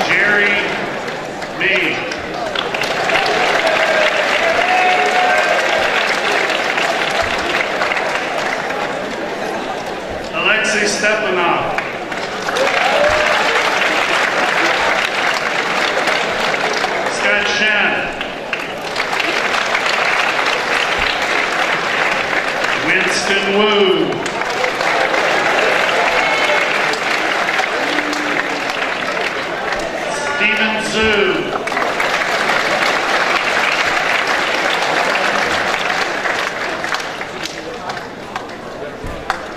Jerry Mee. Stepanov. Scott Shen. Winston Wu. Stephen Zhu.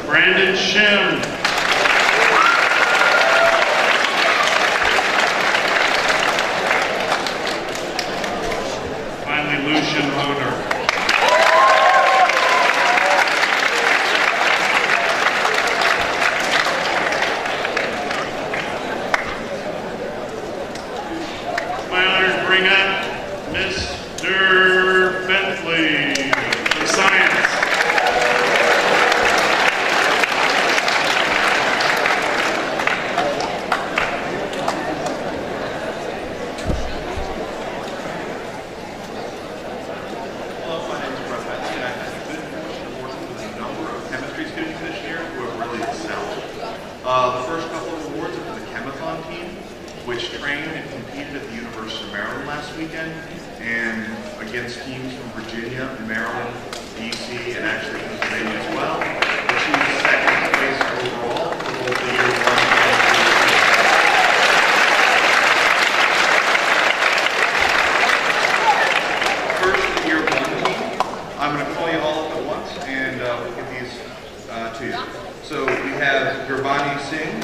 Brandon Shim. Finally, Lucian Hoder. My honor to bring up Mr. Bentley for science. The first couple of awards are for the Chemathon team, which trained University of Maryland last weekend, and against teams from Virginia, Maryland, DC, and actually Pennsylvania as well. Achieved second place overall for both the year one and two. First, the year one team. I'm going to call you all up at once, and we'll get these to you. So we have Gurvani Singh,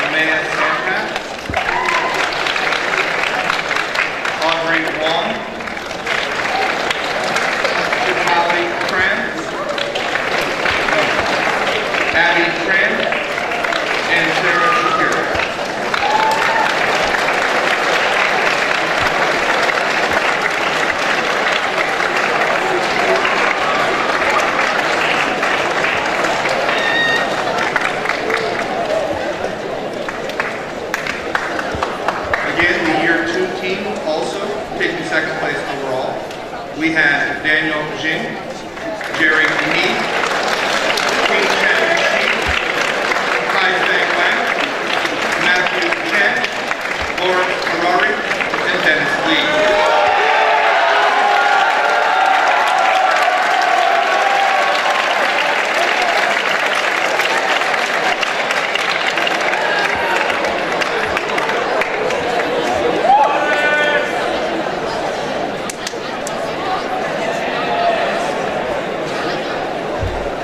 Amaya Sampat, Audrey Wong, Shivali Tran, Abby Tran, and Sarah Shapiro. Second place overall. We had Daniel Jing, Jerry Mi, Queen Chen Shi, Kai Feng Wang, Matthew Chen, Lawrence Ferrari, and Dennis Lee.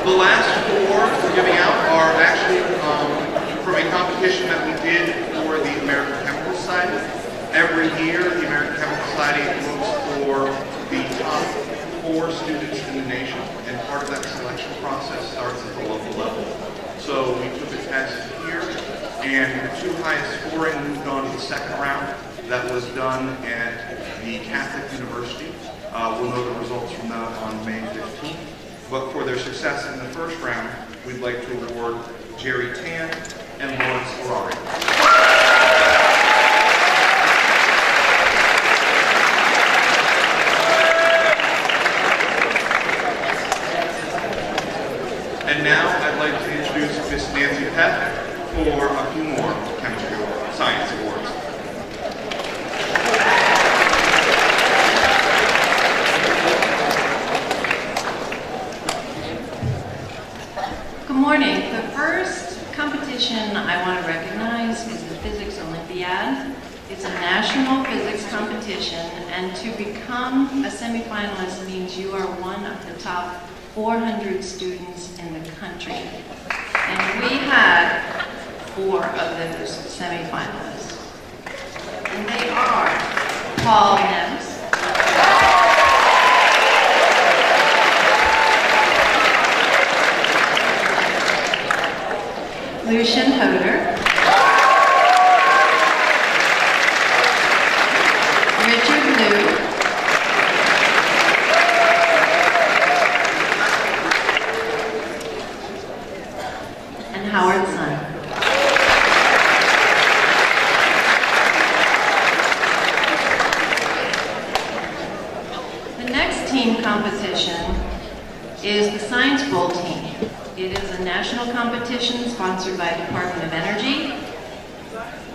The last four we're giving out are actually from a competition that we did for the American Chemical Society. Every year, the American Chemical Society looks for the top 4 students in the nation, and part of that selection process starts at the local level. So we took a test here, and the 2 highest scoring moved on to the second round. That was done at the Catholic University. We'll know the results from that on May 15th. But for their success in the first round, we'd like to award Jerry Tan and Lawrence Ferrari. And now I'd like to introduce Miss Nancy Peck for a few more chemistry science awards. Good morning. The first competition I want to recognize is the Physics Olympiad. It's a national physics competition, and to become a semifinalist means you are one of the top 400 students in the country. And we had 4 of those semifinalists. And they are Paul Nems, Lucian Hoder, Richard Liu, and Howard Sun. The next team competition is the Science Bowl team. It is a national competition sponsored by Department of Energy.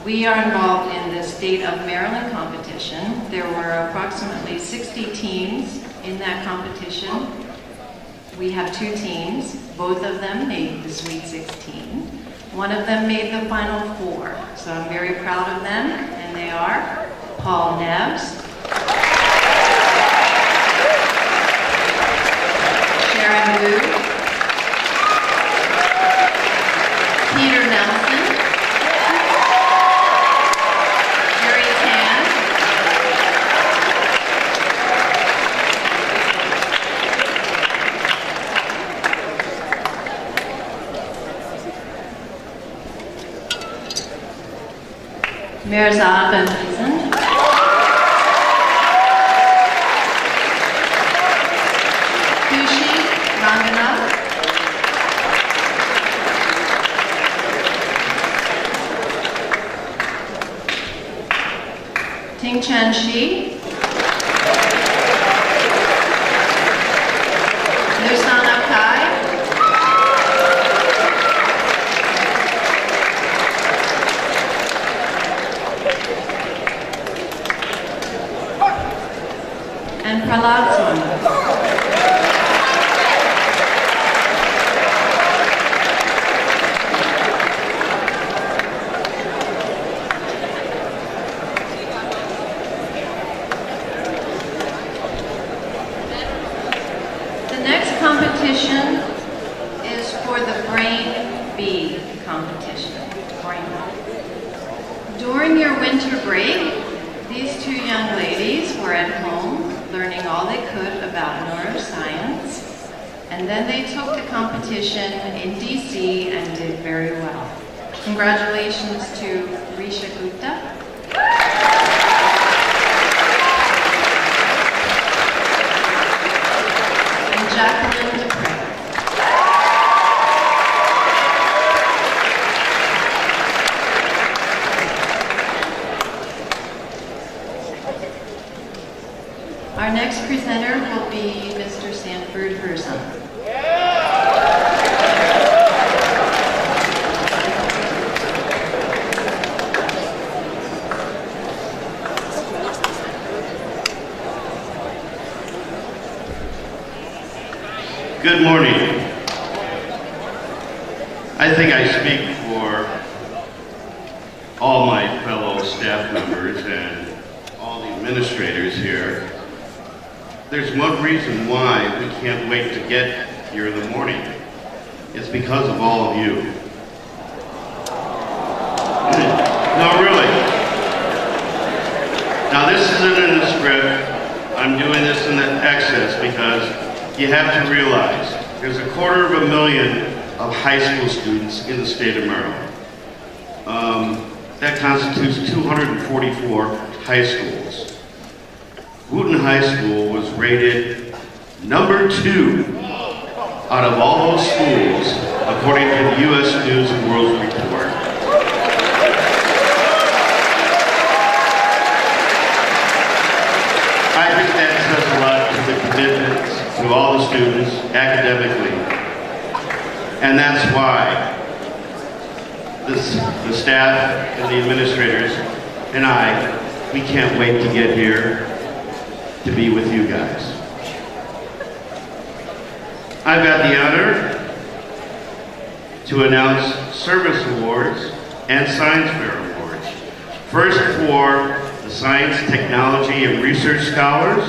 We are involved in the State of Maryland competition. There were approximately 60 teams in that competition. We have 2 teams. Both of them made the Sweet 16. One of them made the Final 4. So I'm very proud of them, and they are Paul Neves, Sharon Wu, Peter Nelson, Jerry Tan, Mirzad Ben-Hasan, Kushi Ranganath, Ting Chen Shi, Nusan Akai, and Praladson. The next competition is for the Brain Bee competition. During your winter break, these two young ladies were at home learning all they could about neuroscience, and then they took the competition in DC and did very well. Congratulations to Risha Gupta. And Jacqueline Dupre. Our next presenter will be Mr. Sanford Herzog. Good morning. I think I speak for all my fellow staff members and all the administrators here. There's one reason why we can't wait to get here in the morning. It's because of all of you. No, really. Now this isn't in the script. I'm doing this in the excess because you have to realize there's 250,000 of high school students in the state of Maryland. That constitutes 244 high schools. Wootton High School was rated number 2 out of all those schools, according to the U.S. News and World Report. I think that says a lot to the commitments to all the students academically. And that's why the staff and the administrators and we can't wait to get here to be with you guys. I've got the honor to announce service awards and science fair awards. First for the Science, Technology, and Research Scholars.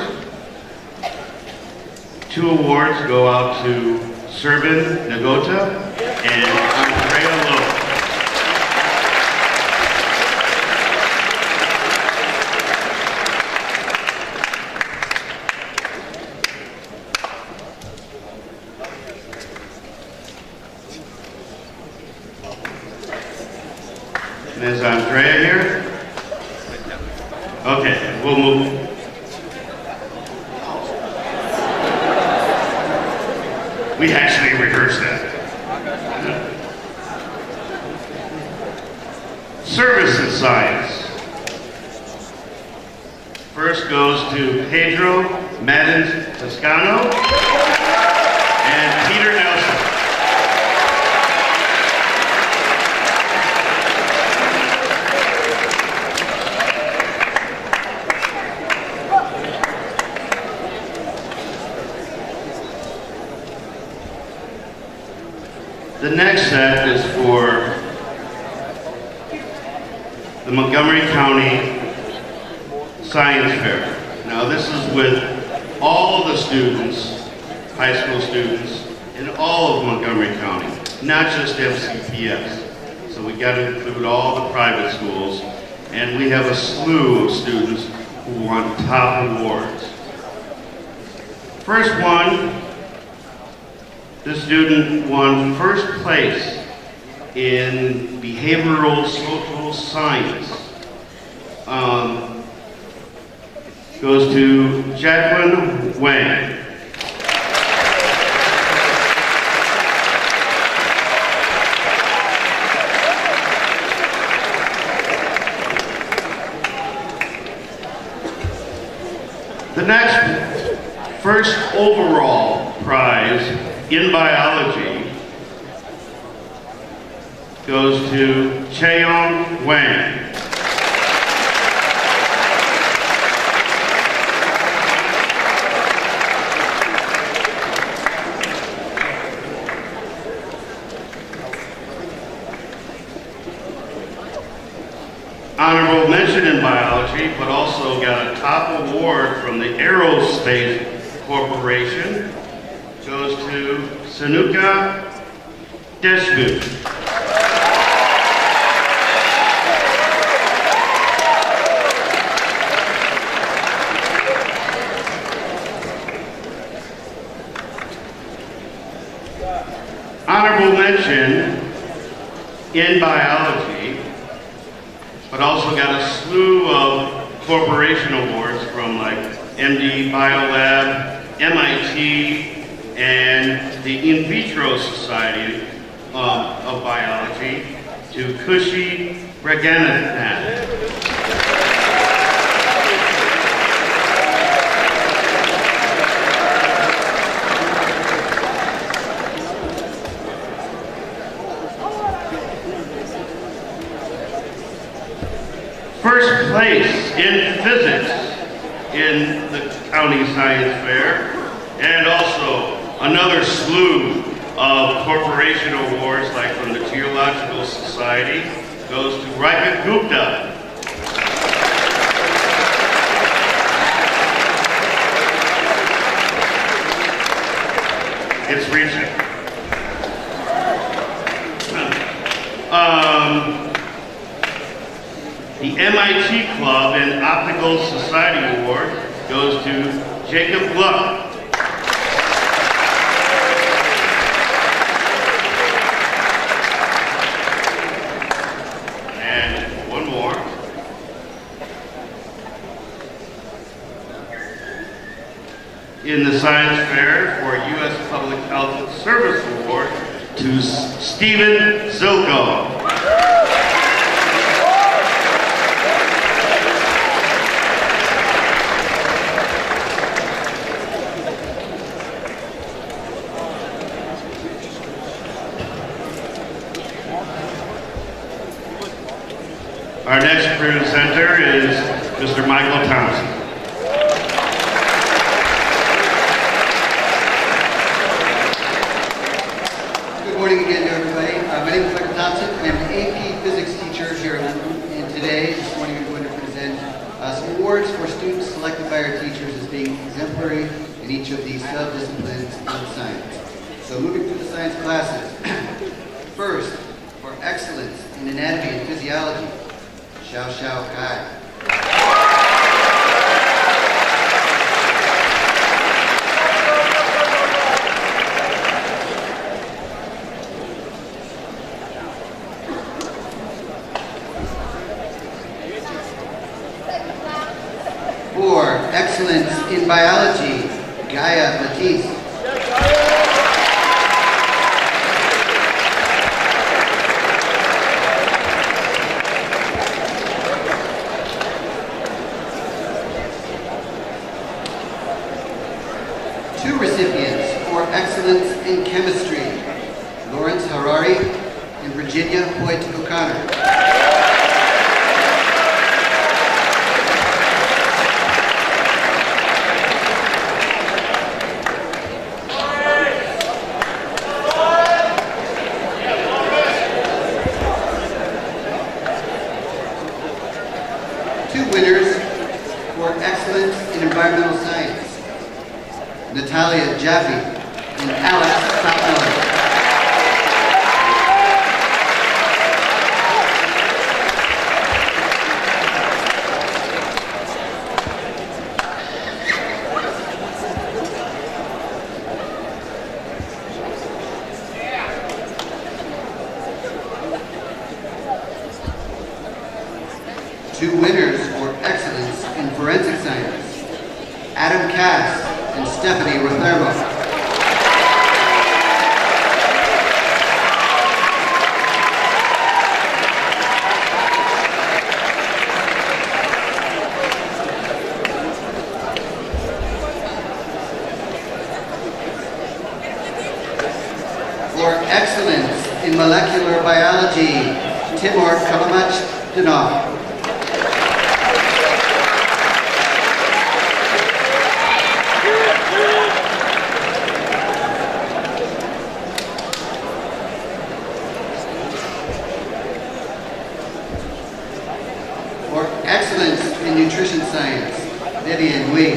2 awards go out to Servin Nagota and Andrea Lowe. And is Andrea here? Okay, we'll move. We actually rehearsed that. Service and science. First goes to Pedro Madden Toscano and Peter Nelson. The next set is for the Montgomery County Science Fair. Now this is with all of the students, high school students, in all of Montgomery County, not just MCPS. So we got to include all the private schools, and we have a slew of students who won top awards. First one, this student won first place in behavioral social science. Goes to Jacqueline Wang. The next first overall prize in biology goes to Cheong Wang. honorable mention in biology, but also got a top award from the Aerospace Corporation, goes to Sanuka Deshmukh. Honorable mention in biology, but also got a slew of corporation awards from like MD Biolab, MIT, and the In Vitro Society of Biology, to Kushi Raganathan. First place in physics in the county science fair, and also another slew of corporation awards like from the Geological Society goes to Rika Gupta. It's reaching. The MIT Club and Optical Society Award goes to Jacob Gluck. And one more. In the Science Fair for U.S. Public Health Service Award to Stephen Zilko. Our next presenter is Mr. Michael Thompson. Good morning again to everybody. My name is Michael Thompson. I'm an AP Physics teacher here at Wootton, and today, this morning, I'm going to present some awards for students selected by our teachers as being exemplary in each of these sub-disciplines in science. So moving through the science classes. First, for excellence in anatomy and physiology, Xiao Xiao Kai. For excellence in biology, Gaia Batiste. Two recipients for excellence in chemistry, Lawrence Harari and Virginia Hoyt O'Connor. Two winners for excellence in environmental science, Natalia Jaffe and Alex Saltmiller. Two winners for excellence in forensic science, Adam Cass and Stephanie Rothermo. For excellence in molecular biology, Timur Kalamach-Dinov. For excellence in nutrition science, Vivian Wee.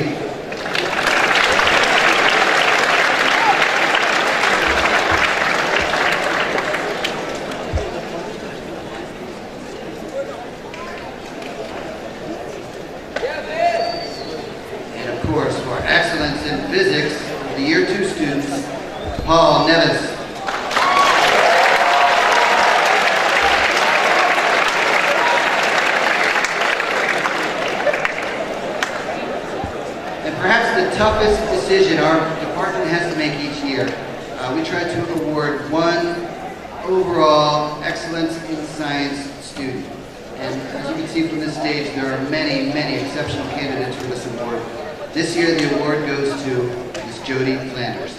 And of course, for excellence in physics, the Year 2 students, Paul Nevis. And perhaps the toughest decision our department has to make each year, we try to award one overall excellence in science student. And as you can see from this stage, there are many, many exceptional candidates for this award. This year, the award goes to Ms. Jody Flanders.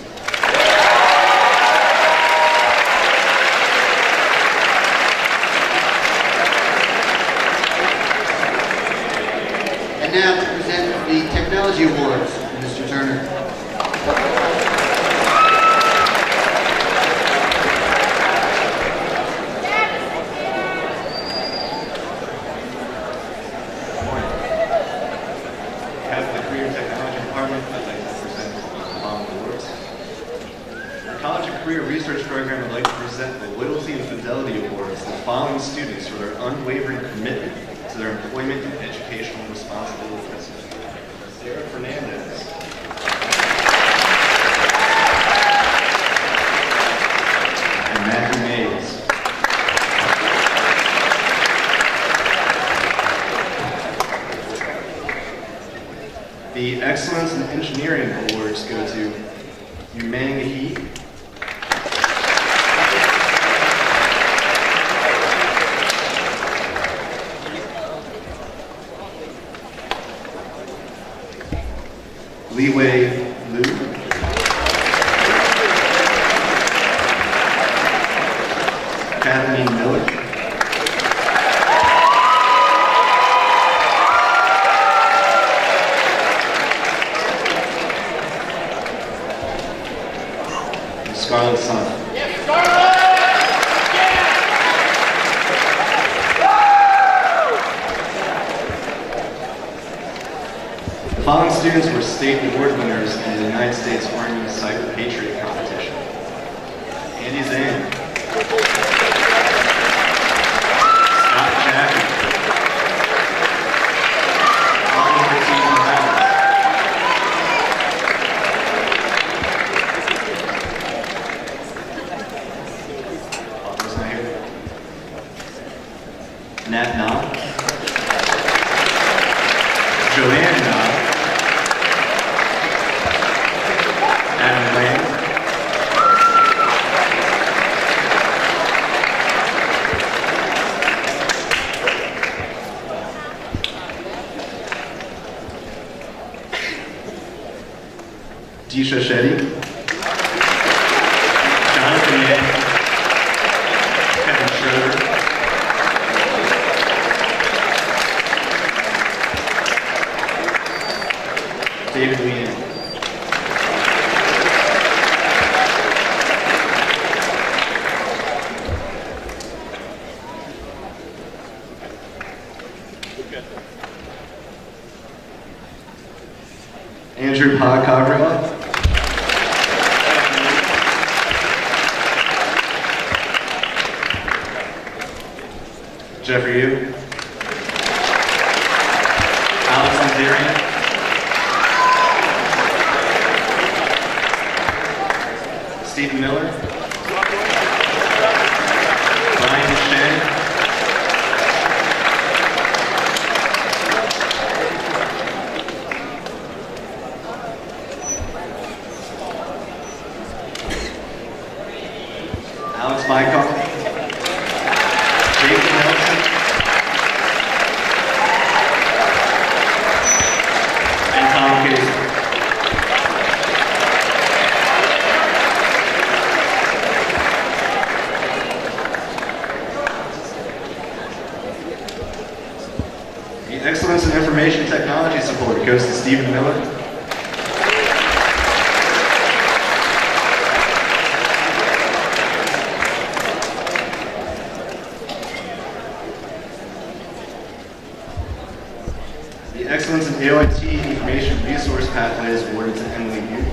And now to present the Technology Awards, Mr. Turner. Program would like to present the Loyalty and Fidelity Awards to the following students for their unwavering commitment to their employment and educational responsibilities. Sarah Fernandez. And Matthew Mays. The Excellence in Engineering Awards go to Yumang He, Liwei Lu, Kathleen Miller, and Scarlett Sun. The following students were state award winners in the United States Army Cyber Patriot competition. Andy Zan, Scott Jackie, Oliver T. Morales, Oliver's not here. Nat Na, Joanne Na, Adam Lang, Disha Shetty, Jonathan Ye, Kevin Schroeder, David Leanne. Andrew Pagkagrila, Jeffrey Yu, Alex Azarian, Stephen Miller, Brian Shen, Alex Bykov, Jake Nelson, and Tom Casey. The Excellence in Information Technology Support goes to Stephen Miller, The Excellence in AOIT Information Resource Pathway is awarded to Emily Yu.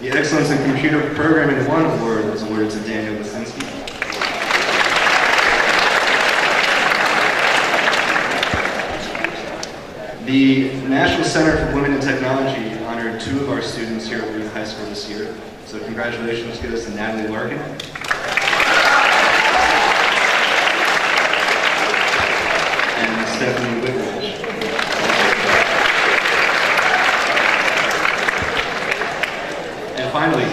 The Excellence in Computer Programming 1 award was awarded to Daniel Lisinski. The National Center for Women in Technology honored 2 of our students here at Wootton High School this year. So congratulations goes to Natalie Larkin. And Stephanie Whitridge. And finally,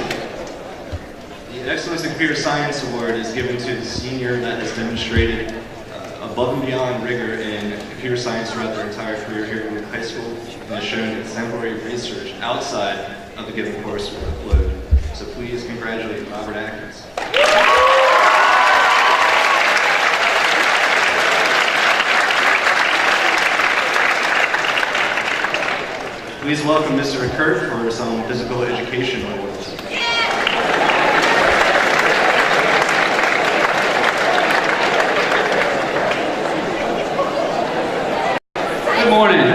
the Excellence in Computer Science Award is given to the senior that has demonstrated above and beyond rigor in computer science throughout their entire career here at Wootton High School and has shown exemplary research outside of the given course workload. So please congratulate Robert Atkins. Please welcome Mr. Kurt for some physical education awards. Good morning.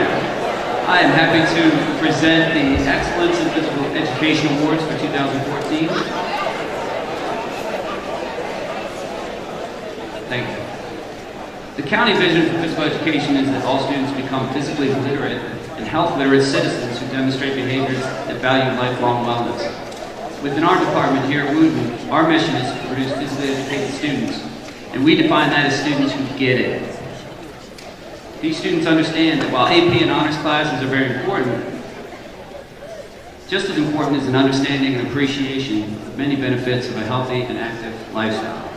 I am happy to present the Excellence in Physical Education Awards for 2014. Thank you. The county vision for physical education is that all students become physically literate and health literate citizens who demonstrate behaviors that value lifelong wellness. Within our department here at Wootton, our mission is to produce physically educated students, and we define that as students who get it. These students understand that while AP and honors classes are very important, just as important is an understanding and appreciation of many benefits of a healthy and active lifestyle.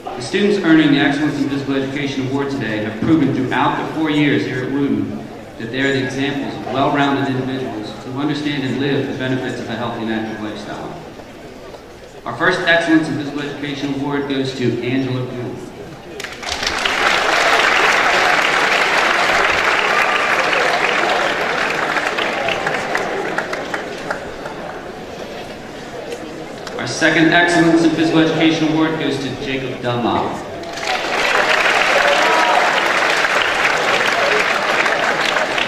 The students earning the Excellence in Physical Education Award today have proven throughout the 4 years here at Wootton that they are the examples of well-rounded individuals who understand and live the benefits of a healthy and active lifestyle. Our first Excellence in Physical Education Award goes to Angela Boone. Our second Excellence in Physical Education Award goes to Jacob Dunlop.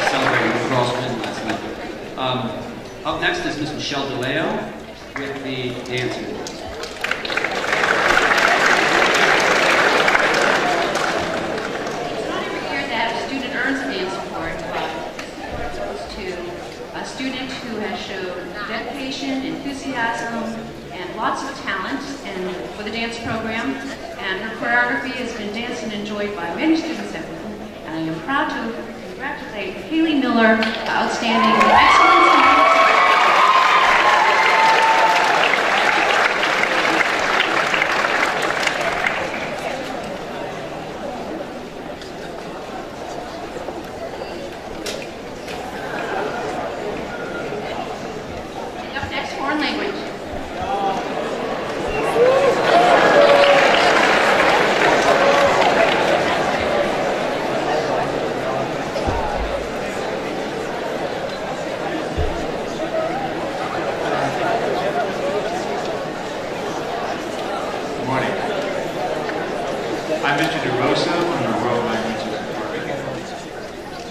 Celebrating the cross win last night. Up next is Miss Michelle DeLeo with the Dance Awards. It's not every year that a student earns a dance award, but this award goes to a student who has shown dedication, enthusiasm, and lots of talent for the dance program, and her choreography has been danced and enjoyed by many students at Wootton, and I am proud to congratulate Haley Miller, outstanding excellence in dance. Up next, foreign language. Good morning. I'm Mr. DeRosa from the World Languages Department.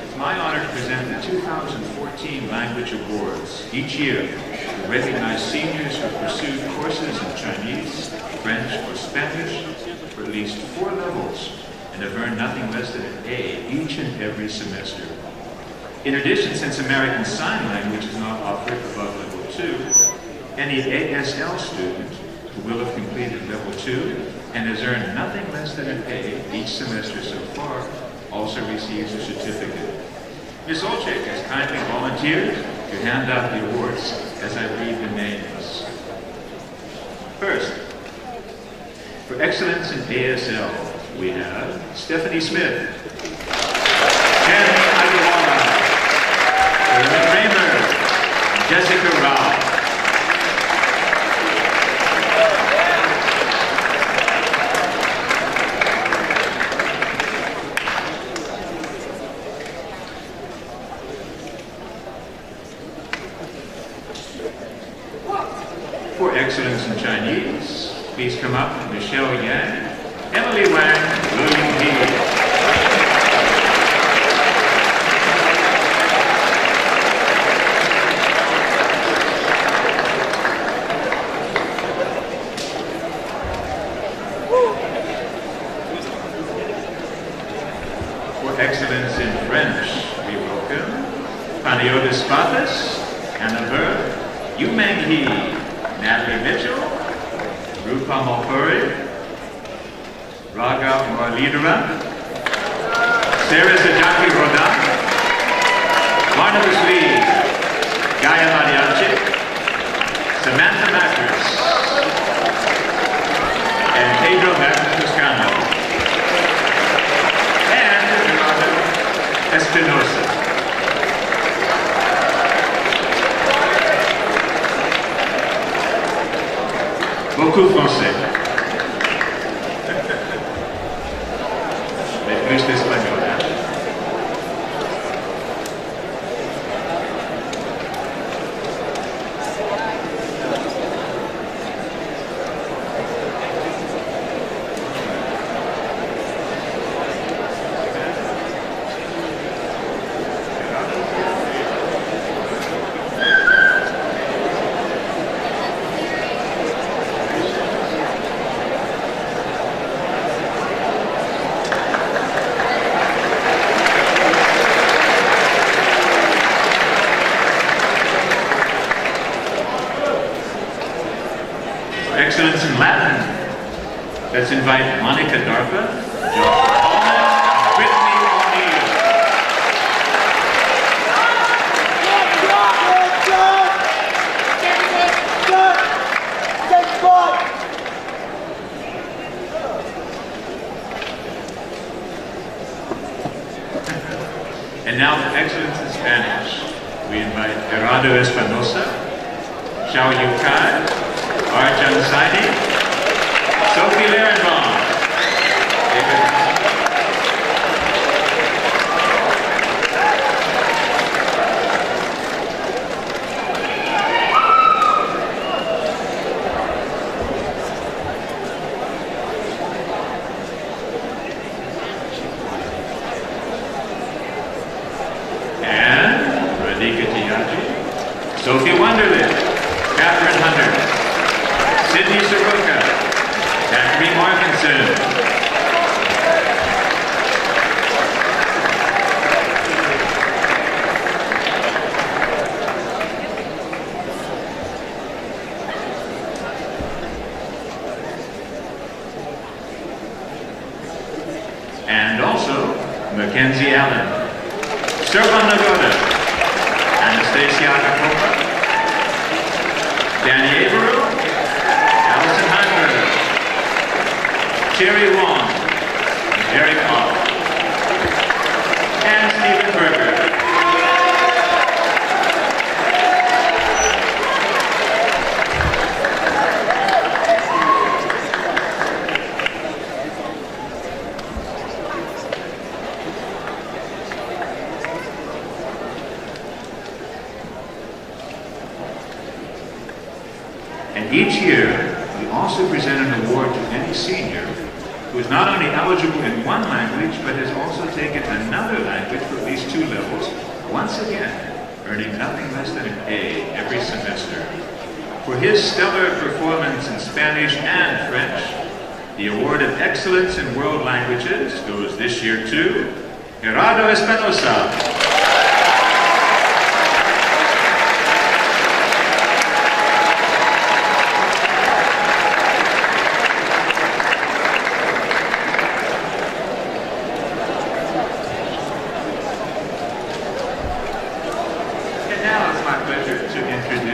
It's my honor to present the 2014 Language Awards. Each year, we recognize seniors who have pursued courses in Chinese, French, or Spanish for at least 4 levels and have earned nothing less than an A each and every semester. In addition, since American Sign Language is not offered above level 2, any ASL student who will have completed level 2 and has earned nothing less than an A each semester so far also receives a certificate. Ms. Olchek has kindly volunteered to hand out the awards as I read the names. First, for excellence in ASL, we have Stephanie Smith, Jenny Aguilar, Karen Raymer, and Jessica Rao. For excellence in Chinese, Please come up, Michelle Yang, Emily Wang, William Lee. For excellence in French, we welcome Panayiotis Papas, Anna Burr, Yu Meng Hee, Natalie Mitchell, Rupa Malpuri, Raga Muralidharan, Sarah Sajaki Rodan, Barnabas Lee, Gaia Mariachi, Samantha Mattress, and Pedro Martin Toscano, and Gerardo Espinosa. Beaucoup français. Mais plus d'espagnol. Excellence in Latin. Let's invite Monica Darpa, Joshua Hallman, and Brittany O'Neill. And now for excellence in Spanish, we invite Gerardo Espinosa, Xiao Yu Kai, Arjan Saini, Sophie Larenbaum, and Radhika Tiyaji, Sophie Wonderland, Catherine Hunter, Sydney Soroka, Zachary Markinson, and also Mackenzie Allen, Servan Nagoda, Anastasia Akapopa, Danny Averill, Allison Heinberger, Terry Wong, Eric Hall, and Stephen Berger. And each year, we also present an award to any senior who is not only eligible in one language, but has also taken another language for at least 2 levels, once again, earning nothing less than an A every semester. For his stellar performance in Spanish and French, the Award of Excellence in World Languages goes this year to Gerardo Espinosa.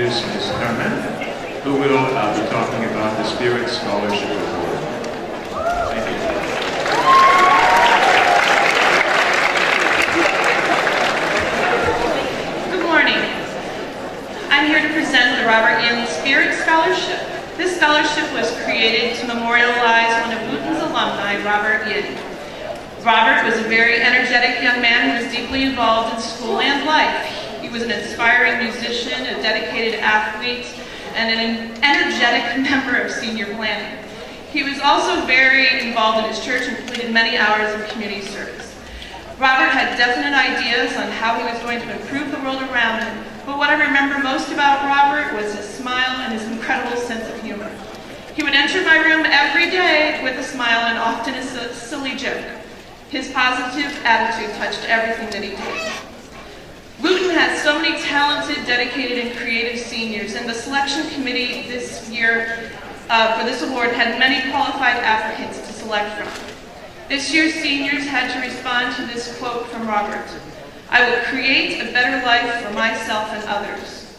Ms. Herman, who will be talking about the Spirit Scholarship Award. Thank you. Good morning. I'm here to present the Robert Yin Spirit Scholarship. This scholarship was created to memorialize one of Wootton's alumni, Robert Yin. Robert was a very energetic young man who was deeply involved in school and life. He was an inspiring musician, a dedicated athlete, and an energetic member of senior planning. He was also very involved in his church and completed many hours of community service. Robert had definite ideas on how he was going to improve the world around him, but what I remember most about Robert was his smile and his incredible sense of humor. He would enter my room every day with a smile and often a silly joke. His positive attitude touched everything that he did. Wootton has so many talented, dedicated, and creative seniors, and the selection committee this year for this award had many qualified applicants to select from. This year's seniors had to respond to this quote from Robert: "I will create a better life for myself and others."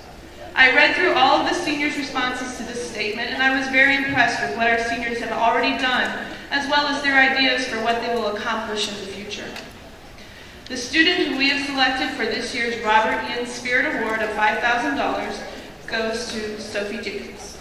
I read through all of the seniors' responses to this statement, and I was very impressed with what our seniors have already done, as well as their ideas for what they will accomplish in the future. The student who we have selected for this year's Robert Ian Spirit Award of $5,000 goes to Sophie Jacobs.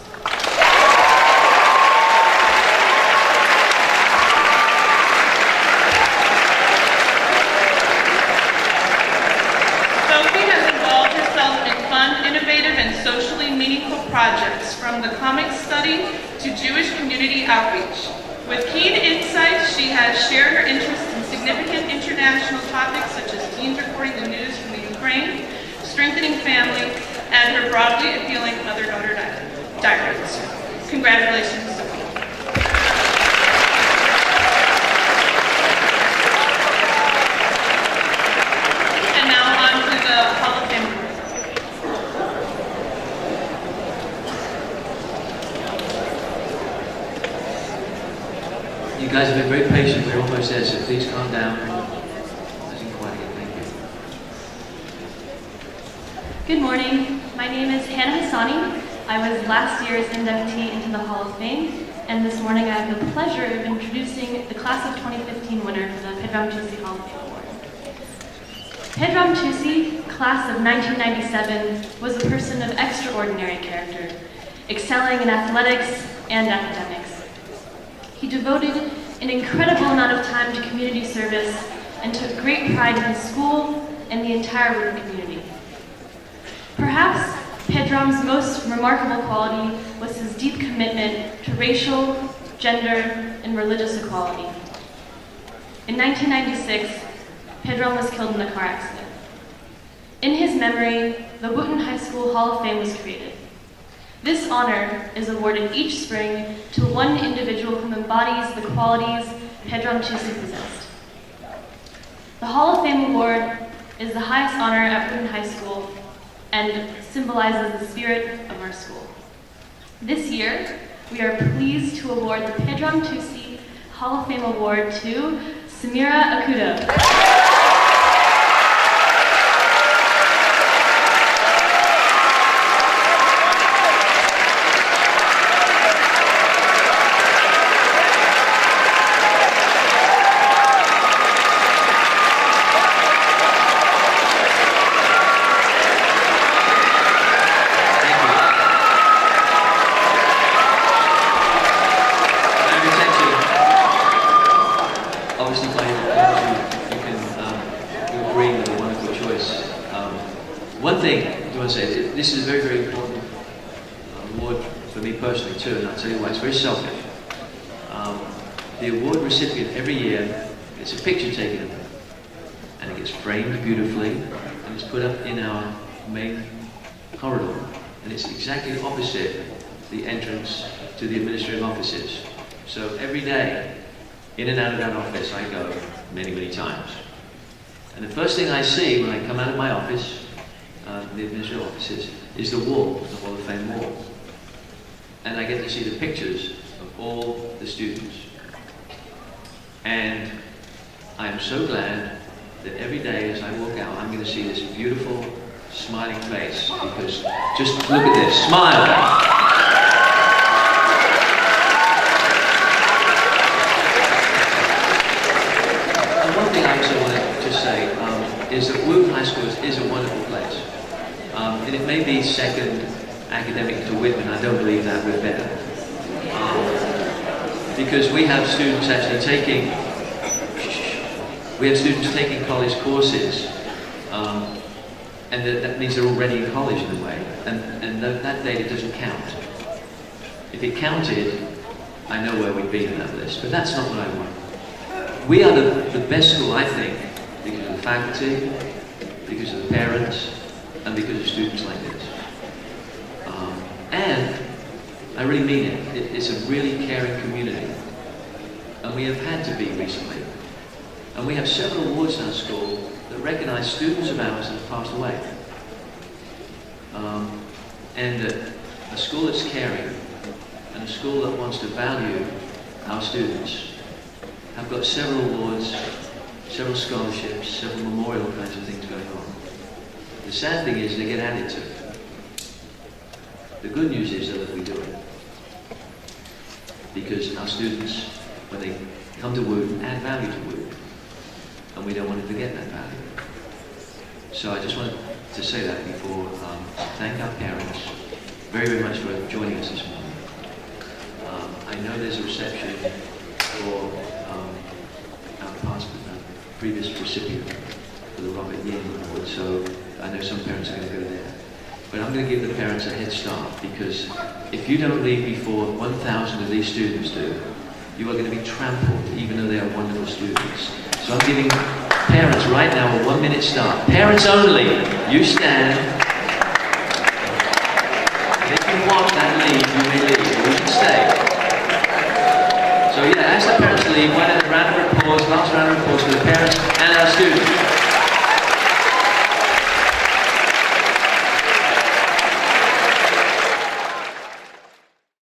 Sophie has involved herself in fun, innovative, and socially meaningful projects, from the comic study to Jewish community outreach. With keen insight, she has shared her interest in significant international topics such as teens reporting the news from the Ukraine, strengthening family, and her broadly appealing mother-daughter diaries. Congratulations, Sophie. And now on to the Hall of Fame. You guys have been very patient. We're almost there, so please calm down. That's quite good. Thank you. Good morning. My name is Hannah Hassani. I was last year's inductee into the Hall of Fame, and this morning I have the pleasure of introducing the class of 2015 winner for the Pedram Tusi Hall of Fame Award. Pedram Tusi, class of 1997, was a person of extraordinary character, excelling in athletics and academics. He devoted an incredible amount of time to community service and took great pride in his school and the entire Wootton community. Perhaps Pedram's most remarkable quality was his deep commitment to racial, gender, and religious equality. In 1996, Pedram was killed in a car accident. In his memory, the Wootton High School Hall of Fame was created. This honor is awarded each spring to one individual who embodies the qualities Pedram Tusi possessed. The Hall of Fame Award is the highest honor at Wootton High School and symbolizes the spirit of our school. This year, we are pleased to award the Pedram Tusi Hall of Fame Award to Samira Akudo. One thing I want to say, this is a very, very important award for me personally too, and I'll tell you why. It's very selfish. The award recipient every year gets a picture taken of them, and it gets framed beautifully, and it's put up in our main corridor, and it's exactly opposite the entrance to the administrative offices. So every day, in and out of that office, I go many, many times. And the first thing I see when I come out of my office, the administrative offices, is the wall, the Hall of Fame wall. And I get to see the pictures of all the students. And I am so glad that every day as I walk out, I'm going to see this beautiful, smiling face, because just look at this, smile! And one thing I also want to say is that Wootton High School is a wonderful place. And it may be second academic to Whitman. I don't believe that. We're better. Because we have students actually taking college courses, and that means they're already in college in a way, and that data doesn't count. If it counted, I know where we'd be in that list, but that's not what I want. We are the best school, I think, because of the faculty, because of the parents, and because of students like this. And I really mean it. It's a really caring community. And we have had to be recently. And we have several awards in our school that recognize students of ours that have passed away. And a school that's caring and a school that wants to value our students have got several awards, several scholarships, several memorial kinds of things going on. The sad thing is they get added to. The good news is that we do it. Because our students, when they come to Wootton, add value to Wootton. And we don't want to forget that value. So I just wanted to say that before, thank our parents very, very much for joining us this morning. I know there's a reception for our previous recipient for the Robert Yin Award, so I know some parents are going to go there. But I'm going to give the parents a head start, because if you don't leave before 1,000 of these students do, you are going to be trampled, even though they are wonderful students. So I'm giving parents right now a 1 minute start. Parents only, you stand. If you want that leave, you may leave, or you can stay. So yeah, as the parents leave, why don't a round of applause, last round of applause for the parents and our students.